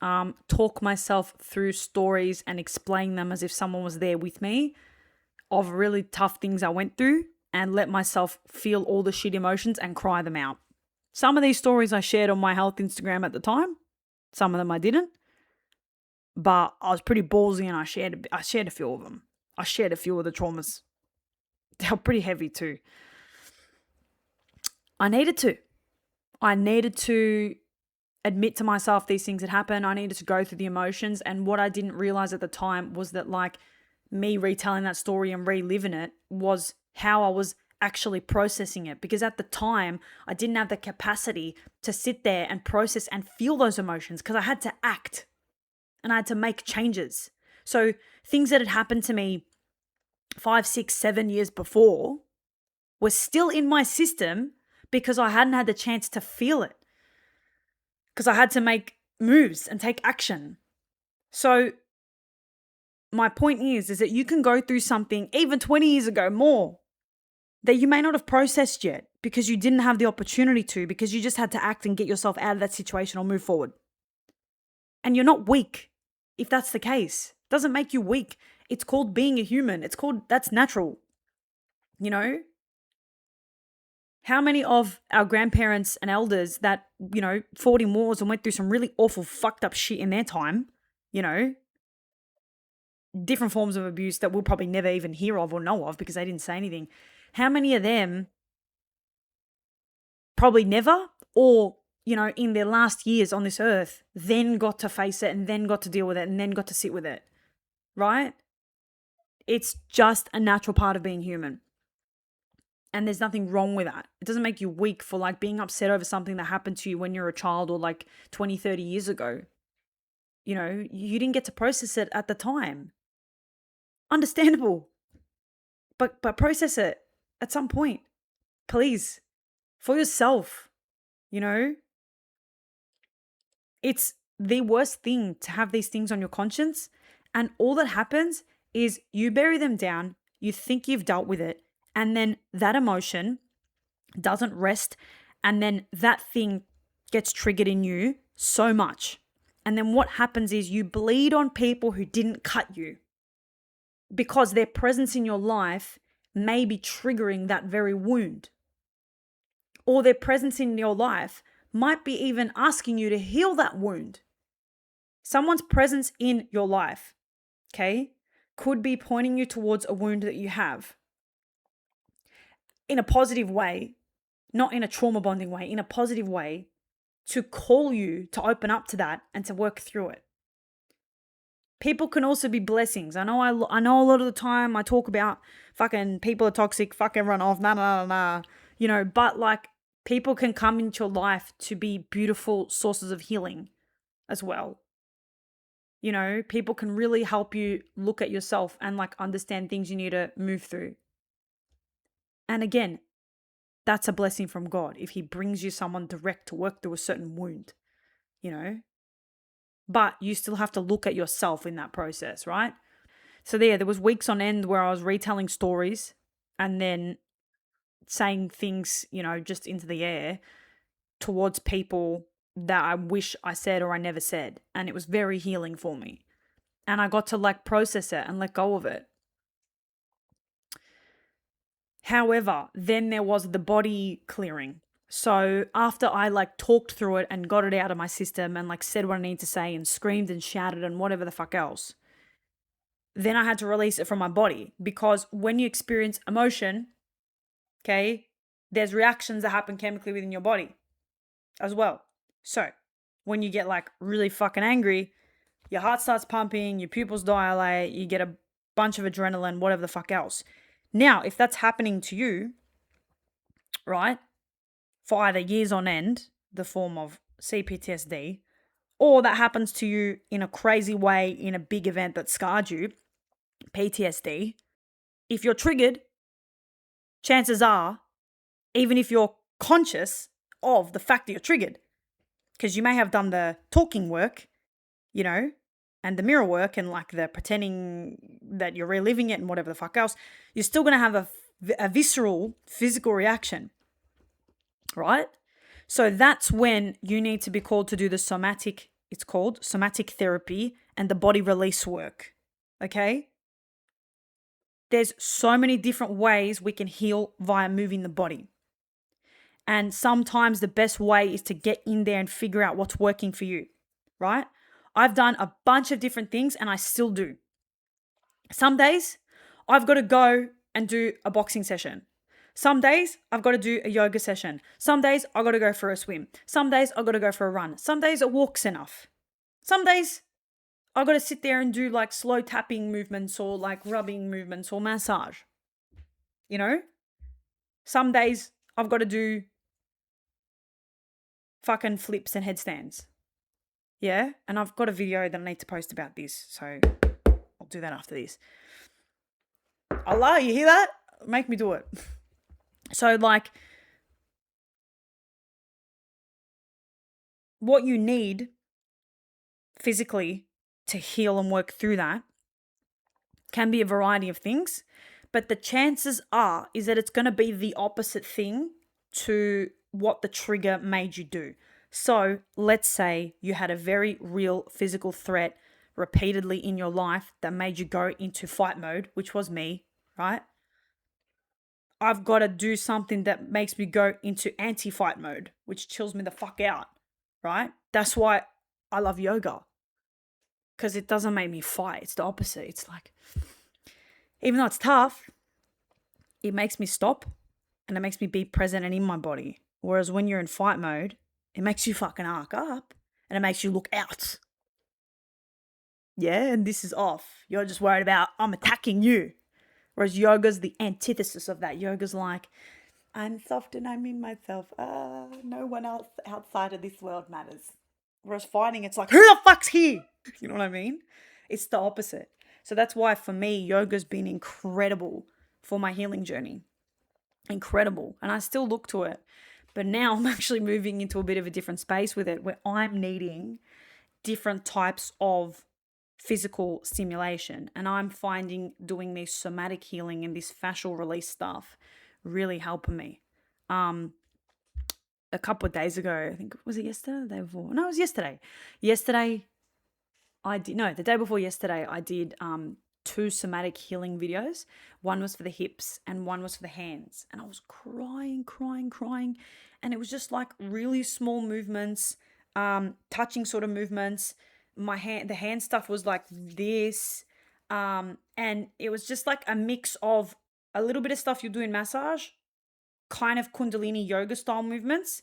talk myself through stories and explain them as if someone was there with me of really tough things I went through, and let myself feel all the shit emotions and cry them out. Some of these stories I shared on my health Instagram at the time. Some of them I didn't. But I was pretty ballsy and I shared a few of them. I shared a few of the traumas. They were pretty heavy too. I needed to admit to myself these things had happened. I needed to go through the emotions. And what I didn't realize at the time was that like me retelling that story and reliving it was how I was actually processing it. Because at the time, I didn't have the capacity to sit there and process and feel those emotions because I had to act and I had to make changes. So things that had happened to me 5, 6, 7 years before were still in my system because I hadn't had the chance to feel it. Because I had to make moves and take action. So my point is that you can go through something even 20 years ago, more, that you may not have processed yet because you didn't have the opportunity to, because you just had to act and get yourself out of that situation or move forward. And you're not weak if that's the case. It doesn't make you weak. It's called being a human. That's natural. You know? How many of our grandparents and elders that, fought in wars and went through some really awful, fucked up shit in their time, different forms of abuse that we'll probably never even hear of or know of because they didn't say anything. How many of them probably never, or, in their last years on this earth, then got to face it and then got to deal with it and then got to sit with it, right? It's just a natural part of being human. And there's nothing wrong with that. It doesn't make you weak for like being upset over something that happened to you when you're a child or like 20, 30 years ago. You didn't get to process it at the time. Understandable. But process it at some point. Please. For yourself. It's the worst thing to have these things on your conscience. And all that happens is you bury them down. You think you've dealt with it. And then that emotion doesn't rest. And then that thing gets triggered in you so much. And then what happens is you bleed on people who didn't cut you because their presence in your life may be triggering that very wound. Or their presence in your life might be even asking you to heal that wound. Someone's presence in your life, okay, could be pointing you towards a wound that you have in a positive way, not in a trauma bonding way, in a positive way, to call you to open up to that and to work through it. People can also be blessings. I know a lot of the time I talk about fucking people are toxic, fucking run off, but like people can come into your life to be beautiful sources of healing as well. People can really help you look at yourself and like understand things you need to move through. And again, that's a blessing from God if he brings you someone direct to work through a certain wound, But you still have to look at yourself in that process, right? So there was weeks on end where I was retelling stories and then saying things, just into the air towards people that I wish I said or I never said. And it was very healing for me. And I got to like process it and let go of it. However, then there was the body clearing. So after I like talked through it and got it out of my system and like said what I need to say and screamed and shouted and whatever the fuck else, then I had to release it from my body, because when you experience emotion, okay, there's reactions that happen chemically within your body as well. So when you get like really fucking angry, your heart starts pumping, your pupils dilate, you get a bunch of adrenaline, whatever the fuck else. Now, if that's happening to you, right, for either years on end, the form of CPTSD, or that happens to you in a crazy way in a big event that scarred you, PTSD, if you're triggered, chances are, even if you're conscious of the fact that you're triggered, because you may have done the talking work, and the mirror work and like the pretending that you're reliving it and whatever the fuck else, you're still going to have a visceral physical reaction, right? So that's when you need to be called to do it's called somatic therapy and the body release work, okay? There's so many different ways we can heal via moving the body. And sometimes the best way is to get in there and figure out what's working for you, right? I've done a bunch of different things and I still do. Some days I've got to go and do a boxing session. Some days I've got to do a yoga session. Some days I've got to go for a swim. Some days I've got to go for a run. Some days a walk's enough. Some days I've got to sit there and do like slow tapping movements or like rubbing movements or massage. Some days I've got to do fucking flips and headstands. Yeah? And I've got a video that I need to post about this, so I'll do that after this. Allah, you hear that? Make me do it. So like, what you need physically to heal and work through that can be a variety of things, but the chances is that it's going to be the opposite thing to what the trigger made you do. So let's say you had a very real physical threat repeatedly in your life that made you go into fight mode, which was me, right? I've got to do something that makes me go into anti-fight mode, which chills me the fuck out, right? That's why I love yoga, because it doesn't make me fight. It's the opposite. It's like, even though it's tough, it makes me stop and it makes me be present and in my body. Whereas when you're in fight mode, it makes you fucking arc up and it makes you look out. Yeah, and this is off. You're just worried about, I'm attacking you. Whereas yoga's the antithesis of that. Yoga's like, I'm soft and I'm in myself. No one else outside of this world matters. Whereas fighting, it's like, who the fuck's here? You know what I mean? It's the opposite. So that's why for me, yoga's been incredible for my healing journey. Incredible. And I still look to it. But now I'm actually moving into a bit of a different space with it, where I'm needing different types of physical stimulation. And I'm finding doing this somatic healing and this fascial release stuff really helping me. A couple of days ago, I think, was it yesterday? The day before? No, it was yesterday. The day before yesterday, I did two somatic healing videos. One was for the hips and one was for the hands. And I was crying, crying, crying. And it was just like really small movements, touching sort of movements. The hand stuff was like this. And it was just like a mix of a little bit of stuff you do in massage, kind of Kundalini yoga style movements,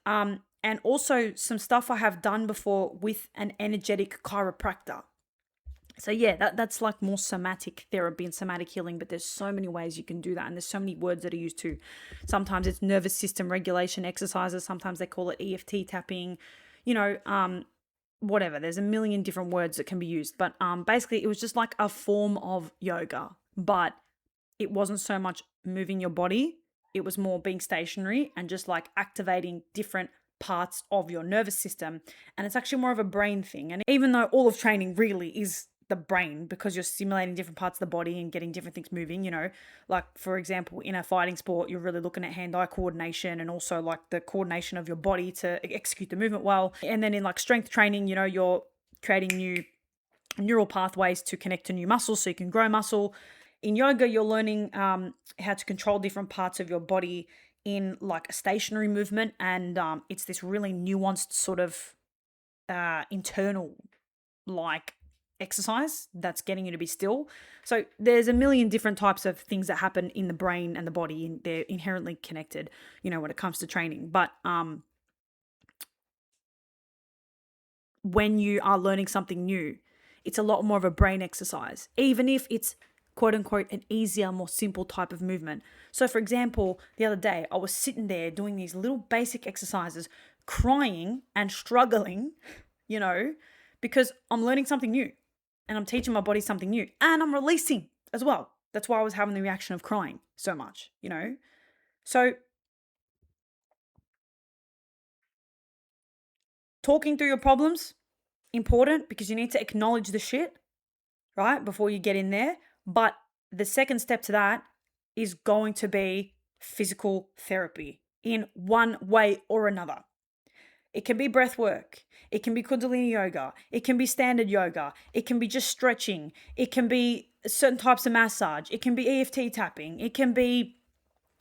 and also some stuff I have done before with an energetic chiropractor. So yeah, that's like more somatic therapy and somatic healing, but there's so many ways you can do that, and there's so many words that are used too. Sometimes it's nervous system regulation exercises, sometimes they call it EFT tapping, whatever. There's a million different words that can be used, but basically it was just like a form of yoga, but it wasn't so much moving your body. It was more being stationary and just like activating different parts of your nervous system. And it's actually more of a brain thing. And even though all of training really is the brain, because you're stimulating different parts of the body and getting different things moving, like for example, in a fighting sport, you're really looking at hand-eye coordination and also like the coordination of your body to execute the movement well. And then in like strength training, you're creating new neural pathways to connect to new muscles so you can grow muscle. In yoga, you're learning how to control different parts of your body in like a stationary movement, and it's this really nuanced sort of internal like exercise that's getting you to be still. So there's a million different types of things that happen in the brain and the body, and they're inherently connected, when it comes to training. But when you are learning something new, it's a lot more of a brain exercise, even if it's quote unquote an easier, more simple type of movement. So for example, the other day I was sitting there doing these little basic exercises, crying and struggling, because I'm learning something new and I'm teaching my body something new and I'm releasing as well. That's why I was having the reaction of crying so much, So talking through your problems, important, because you need to acknowledge the shit, right, before you get in there. But the second step to that is going to be physical therapy in one way or another. It can be breath work. It can be Kundalini yoga. It can be standard yoga. It can be just stretching. It can be certain types of massage. It can be EFT tapping. It can be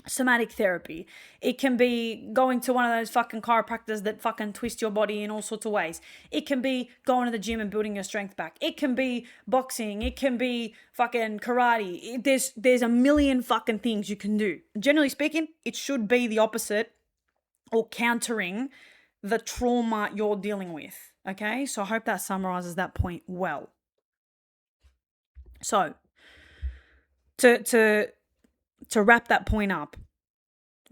somatic therapy. It can be going to one of those fucking chiropractors that fucking twist your body in all sorts of ways. It can be going to the gym and building your strength back. It can be boxing. It can be fucking karate. There's a million fucking things you can do. Generally speaking, it should be the opposite or countering the trauma you're dealing with. Okay? So I hope that summarizes that point well. So to wrap that point up,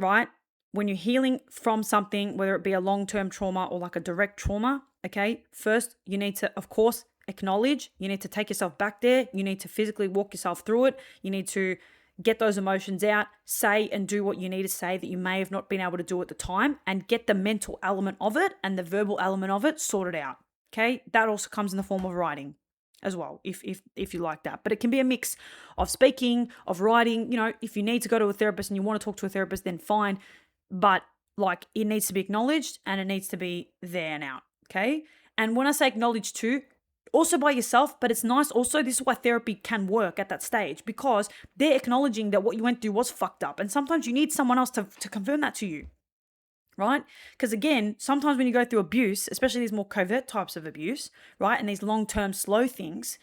right? When you're healing from something, whether it be a long-term trauma or like a direct trauma, okay, first you need to, of course, acknowledge. You need to take yourself back there. You need to physically walk yourself through it. You need to get those emotions out, say and do what you need to say that you may have not been able to do at the time, and get the mental element of it and the verbal element of it sorted out. Okay, that also comes in the form of writing as well, if you like that. But it can be a mix of speaking, of writing. If you need to go to a therapist and you want to talk to a therapist, then fine. But like, it needs to be acknowledged and it needs to be there and out. Okay. And when I say acknowledge too, also by yourself, but it's nice also, this is why therapy can work at that stage, because they're acknowledging that what you went through was fucked up. And sometimes you need someone else to confirm that to you. Right? Because again, sometimes when you go through abuse, especially these more covert types of abuse, right, and these long-term slow things,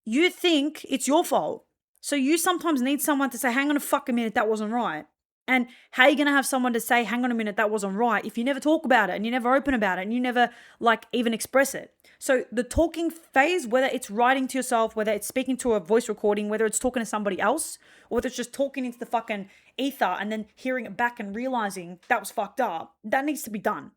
you think it's your fault. So you sometimes need someone to say, hang on a fucking minute, that wasn't right. And how are you going to have someone to say, hang on a minute, that wasn't right, if you never talk about it and you never open about it and you never like even express it? So the talking phase, whether it's writing to yourself, whether it's speaking to a voice recording, whether it's talking to somebody else, or whether it's just talking into the fucking ether and then hearing it back and realizing that was fucked up, that needs to be done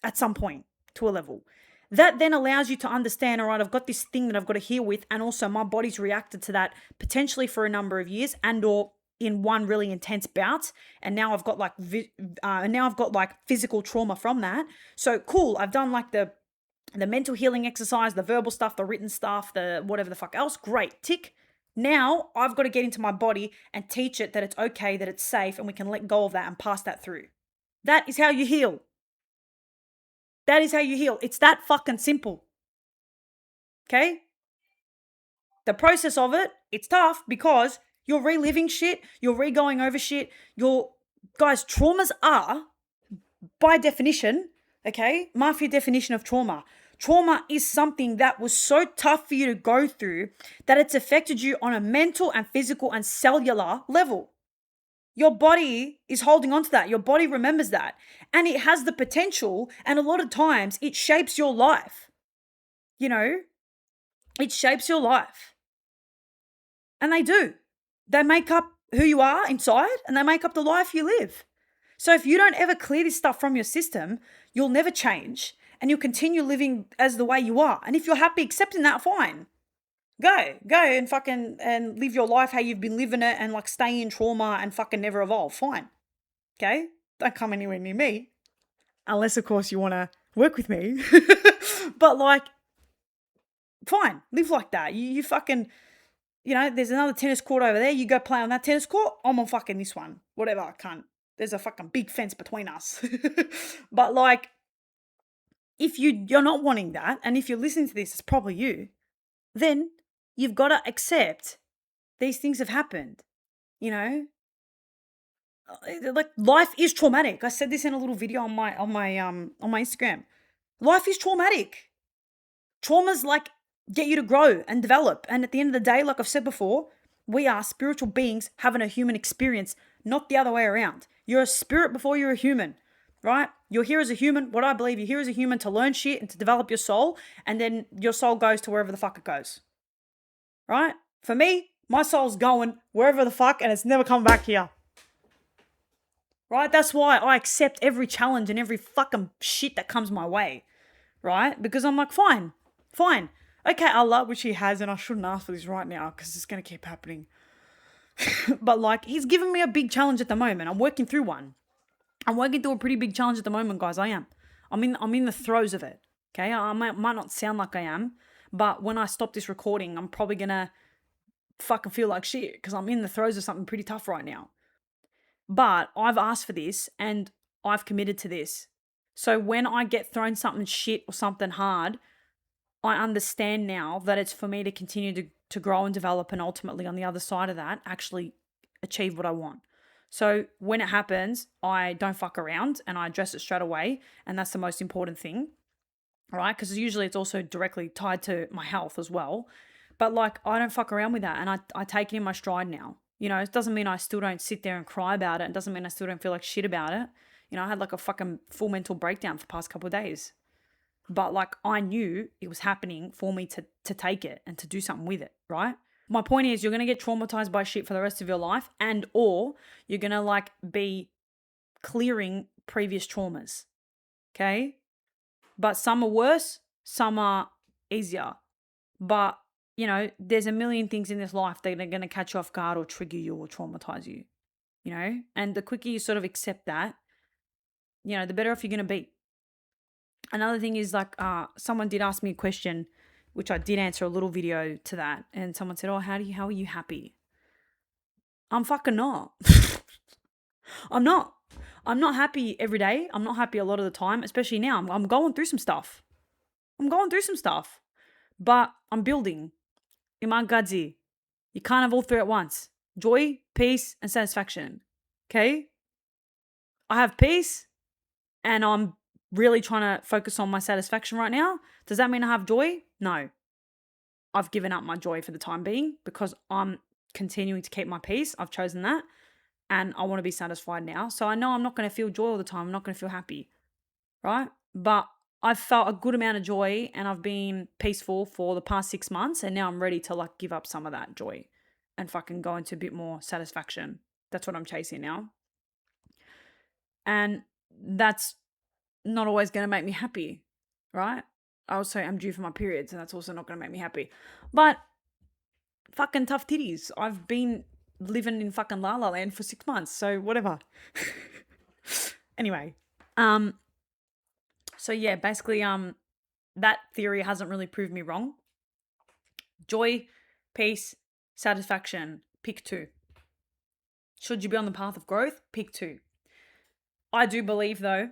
at some point to a level. That then allows you to understand, all right, I've got this thing that I've got to heal with, and also my body's reacted to that potentially for a number of years, and or in one really intense bout, and now I've got like physical trauma from that. So cool, I've done like the mental healing exercise, the verbal stuff, the written stuff, the whatever the fuck else. Great, tick. Now I've got to get into my body and teach it that it's okay, that it's safe, and we can let go of that and pass that through. That is how you heal. That is how you heal. It's that fucking simple. Okay? The process of it, it's tough because you're reliving shit, you're re-going over shit. Guys, traumas are, by definition, okay, mafia definition of trauma. Trauma is something that was so tough for you to go through that it's affected you on a mental and physical and cellular level. Your body is holding on to that. Your body remembers that. And it has the potential, and a lot of times it shapes your life. You know, it shapes your life. And they do. They make up who you are inside, and they make up the life you live. So if you don't ever clear this stuff from your system, you'll never change and you'll continue living as the way you are. And if you're happy accepting that, fine. Go and fucking and live your life how you've been living it and like stay in trauma and fucking never evolve. Fine. Okay? Don't come anywhere near me. Unless, of course, you want to work with me. But like, fine. Live like that. You fucking, there's another tennis court over there. You go play on that tennis court. I'm on fucking this one. Whatever, I can't. There's a fucking big fence between us. But like, if you're not wanting that, and if you're listening to this, it's probably you, then you've got to accept these things have happened. Like life is traumatic. I said this in a little video on my Instagram. Life is traumatic. Traumas like get you to grow and develop. And at the end of the day, like I've said before, we are spiritual beings having a human experience, not the other way around. You're a spirit before you're a human, right? You're here as a human. What I believe, you're here as a human to learn shit and to develop your soul. And then your soul goes to wherever the fuck it goes, right? For me, my soul's going wherever the fuck and it's never coming back here. Right? That's why I accept every challenge and every fucking shit that comes my way, right? Because I'm like, fine. Okay, Allah, which he has, and I shouldn't ask for this right now because it's going to keep happening. But like, he's given me a big challenge at the moment. I'm working through one. I'm working through a pretty big challenge at the moment, guys. I am. I'm in the throes of it. Okay? I might not sound like I am, but when I stop this recording, I'm probably going to fucking feel like shit because I'm in the throes of something pretty tough right now. But I've asked for this and I've committed to this. So when I get thrown something shit or something hard, I understand now that it's for me to continue to grow and develop and ultimately on the other side of that, actually achieve what I want. So when it happens, I don't fuck around and I address it straight away. And that's the most important thing, right? Because usually it's also directly tied to my health as well. But like, I don't fuck around with that and I take it in my stride now. It doesn't mean I still don't sit there and cry about it. It doesn't mean I still don't feel like shit about it. I had like a fucking full mental breakdown for the past couple of days. But like, I knew it was happening for me to take it and to do something with it, right? My point is, you're going to get traumatized by shit for the rest of your life and or you're going to like be clearing previous traumas, okay? But some are worse, some are easier. But there's a million things in this life that are going to catch you off guard or trigger you or traumatize you, and the quicker you sort of accept that, the better off you're going to be. Another thing is like, someone did ask me a question, which I did answer a little video to that. And someone said, how are you happy? I'm fucking not. I'm not happy every day. I'm not happy a lot of the time, especially now. I'm going through some stuff. But I'm building. Iman Gadzi. You can't have all three at once. Joy, peace, and satisfaction. Okay? I have peace and I'm really trying to focus on my satisfaction right now. Does that mean I have joy? No. I've given up my joy for the time being because I'm continuing to keep my peace. I've chosen that and I want to be satisfied now. So I know I'm not going to feel joy all the time. I'm not going to feel happy, right? But I've felt a good amount of joy and I've been peaceful for the past 6 months and now I'm ready to like give up some of that joy and fucking go into a bit more satisfaction. That's what I'm chasing now. And that's not always going to make me happy, right? I also am due for my periods and that's also not going to make me happy. But fucking tough titties. I've been living in fucking La La Land for 6 months, so whatever. Anyway, so yeah, basically, that theory hasn't really proved me wrong. Joy, peace, satisfaction, pick 2. Should you be on the path of growth? Pick 2. I do believe, though,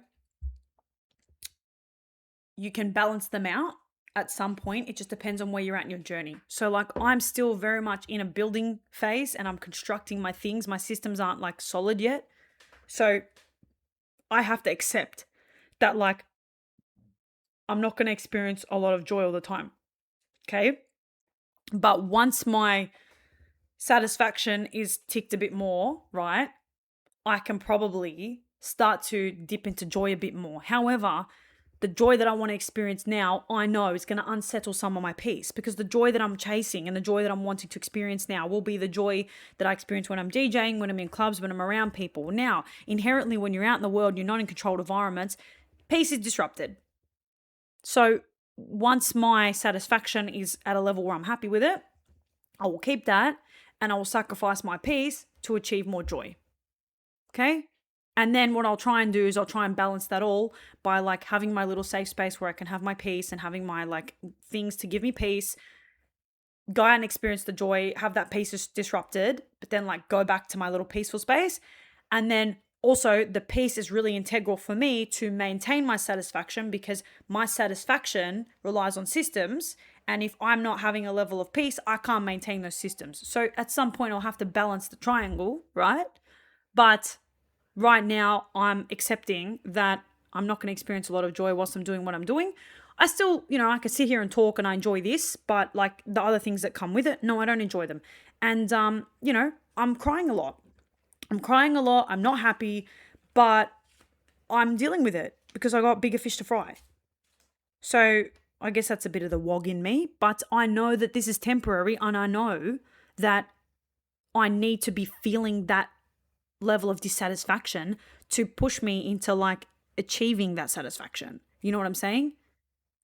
you can balance them out at some point. It just depends on where you're at in your journey. So like I'm still very much in a building phase and I'm constructing my things. My systems aren't like solid yet. So I have to accept that like I'm not going to experience a lot of joy all the time. Okay? But once my satisfaction is ticked a bit more, right? I can probably start to dip into joy a bit more. However, the joy that I want to experience now, I know is going to unsettle some of my peace, because the joy that I'm chasing and the joy that I'm wanting to experience now will be the joy that I experience when I'm DJing, when I'm in clubs, when I'm around people. Now, inherently, when you're out in the world, you're not in controlled environments, peace is disrupted. So once my satisfaction is at a level where I'm happy with it, I will keep that and I will sacrifice my peace to achieve more joy. Okay? And then what I'll try and do is I'll try and balance that all by like having my little safe space where I can have my peace and having my like things to give me peace, go out and experience the joy, have that peace disrupted, but then like go back to my little peaceful space. And then also the peace is really integral for me to maintain my satisfaction, because my satisfaction relies on systems. And if I'm not having a level of peace, I can't maintain those systems. So at some point I'll have to balance the triangle, right? But right now I'm accepting that I'm not going to experience a lot of joy whilst I'm doing what I'm doing. I still, I could sit here and talk and I enjoy this, but like the other things that come with it, no, I don't enjoy them. And, I'm crying a lot. I'm not happy, but I'm dealing with it because I got bigger fish to fry. So I guess that's a bit of the wog in me, but I know that this is temporary and I know that I need to be feeling that level of dissatisfaction to push me into like achieving that satisfaction. You know what I'm saying?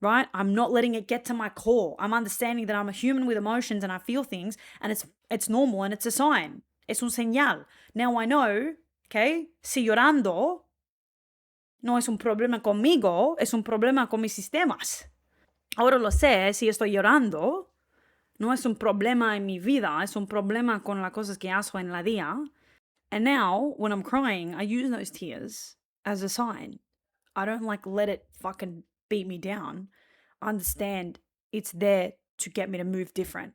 Right? I'm not letting it get to my core. I'm understanding that I'm a human with emotions and I feel things, and it's normal and it's a sign. Es un señal. Now I know, okay, si llorando no es un problema conmigo, es un problema con mis sistemas. Ahora lo sé, si estoy llorando, no es un problema en mi vida, es un problema con las cosas que hago en la día. And now, when I'm crying, I use those tears as a sign. I don't like let it fucking beat me down. I understand it's there to get me to move different,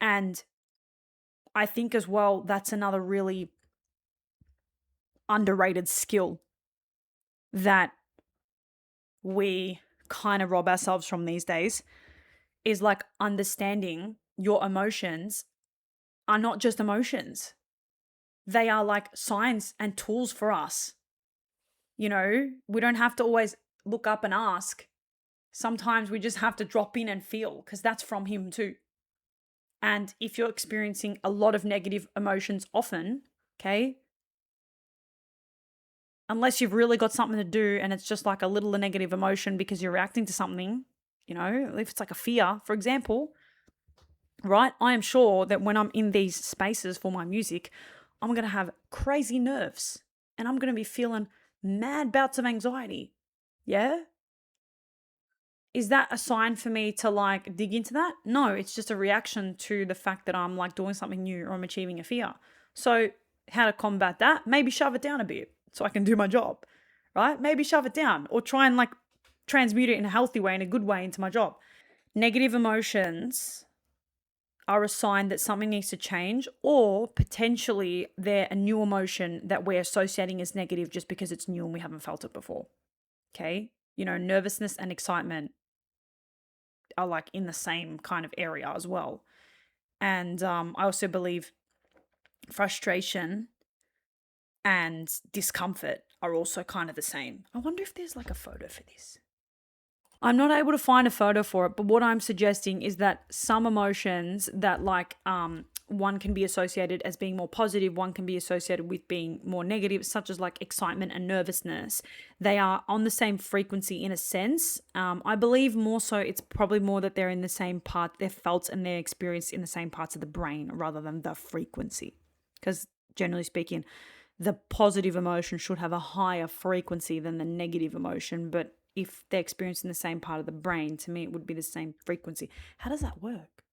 And I think as well, that's another really underrated skill that we kind of rob ourselves from these days, is like understanding your emotions are not just emotions. They are like signs and tools for us. We don't have to always look up and ask. Sometimes we just have to drop in and feel, because that's from him too. And if you're experiencing a lot of negative emotions often, okay, unless you've really got something to do and it's just like a little negative emotion because you're reacting to something, if it's like a fear, for example, right? I am sure that when I'm in these spaces for my music, I'm going to have crazy nerves and I'm going to be feeling mad bouts of anxiety. Yeah? Is that a sign for me to like dig into that? No, it's just a reaction to the fact that I'm like doing something new or I'm achieving a fear. So, how to combat that? Maybe shove it down a bit so I can do my job, right? Maybe shove it down or try and like transmute it in a healthy way, in a good way into my job. Negative emotions are a sign that something needs to change, or potentially they're a new emotion that we're associating as negative just because it's new and we haven't felt it before. Okay? Nervousness and excitement are like in the same kind of area as well. And I also believe frustration and discomfort are also kind of the same. I wonder if there's like a photo for this. I'm not able to find a photo for it, but what I'm suggesting is that some emotions that like one can be associated as being more positive, one can be associated with being more negative, such as like excitement and nervousness. They are on the same frequency in a sense. I believe more so it's probably more that they're in the same part, they're felt and they're experienced in the same parts of the brain rather than the frequency. Because generally speaking, the positive emotion should have a higher frequency than the negative emotion, but if they're experiencing the same part of the brain, to me, it would be the same frequency. How does that work?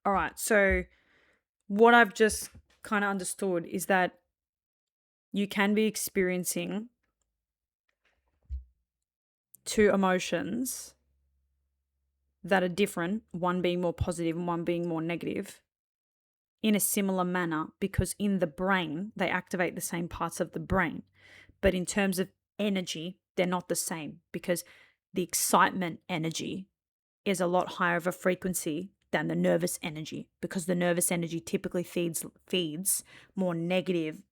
All right. So what I've just kind of understood is that you can be experiencing two emotions that are different, one being more positive and one being more negative, in a similar manner, because in the brain, they activate the same parts of the brain. But in terms of energy, they're not the same, because the excitement energy is a lot higher of a frequency than the nervous energy, because the nervous energy typically feeds more negative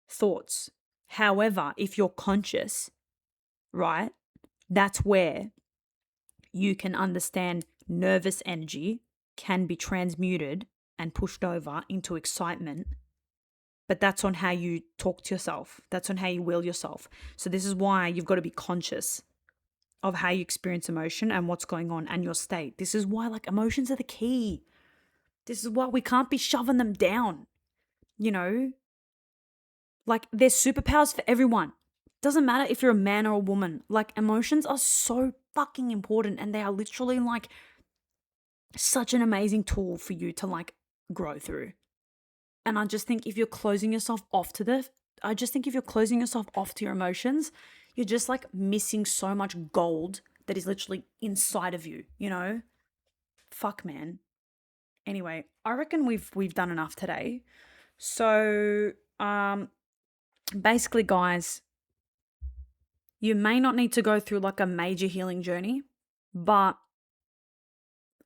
thoughts. However, if you're conscious, right, that's where you can understand nervous energy can be transmuted and pushed over into excitement. But that's on how you talk to yourself. That's on how you will yourself. So this is why you've got to be conscious of how you experience emotion and what's going on and your state. This is why, like, emotions are the key. This is why we can't be shoving them down. You know, like, there's superpowers for everyone. Doesn't matter if you're a man or a woman. Like, emotions are so fucking important, and they are literally like such an amazing tool for you to like grow through. And I just think if you're closing yourself off to your emotions, you're just like missing so much gold that is literally inside of you, you know? Fuck, man. Anyway, I reckon we've done enough today. So, basically, guys, you may not need to go through like a major healing journey, but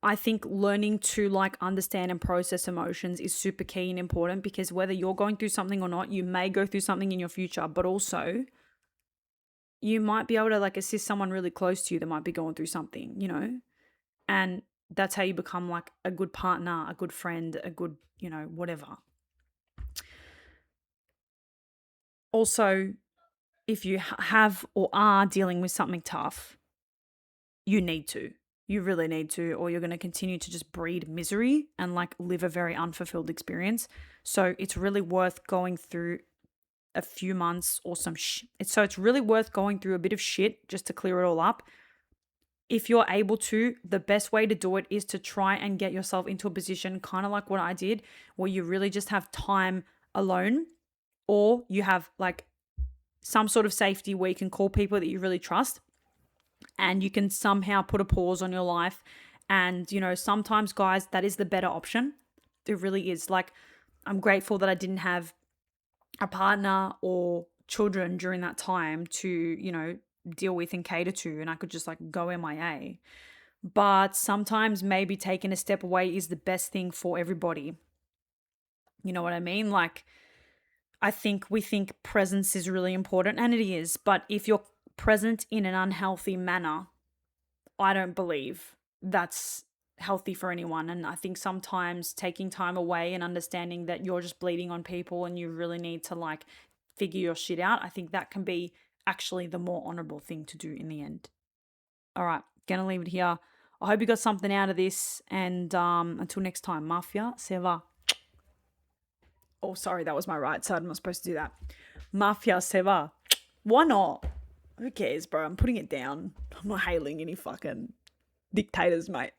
I think learning to like understand and process emotions is super key and important, because whether you're going through something or not, you may go through something in your future, but also you might be able to like assist someone really close to you that might be going through something, you know? And that's how you become like a good partner, a good friend, a good, you know, whatever. Also, if you have or are dealing with something tough, you need to. You really need to, or you're going to continue to just breed misery and like live a very unfulfilled experience. So it's really worth going through a few months or so it's really worth going through a bit of shit just to clear it all up. If you're able to, the best way to do it is to try and get yourself into a position kind of like what I did, where you really just have time alone, or you have like some sort of safety where you can call people that you really trust, and you can somehow put a pause on your life. And, you know, sometimes, guys, that is the better option. It really is. Like, I'm grateful that I didn't have a partner or children during that time to, you know, deal with and cater to, and I could just like go MIA. But sometimes maybe taking a step away is the best thing for everybody. You know what I mean? Like, I think we think presence is really important, and it is. But if you're present in an unhealthy manner, I don't believe that's healthy for anyone. And I think sometimes taking time away and understanding that you're just bleeding on people and you really need to like figure your shit out, I think that can be actually the more honorable thing to do in the end. All right, gonna leave it here. I hope you got something out of this, and until next time, Mafia, se va. Oh, sorry, that was my right side. I'm not supposed to do that. Mafia, se va. Why not? Who cares, bro? I'm putting it down. I'm not hailing any fucking dictators, mate.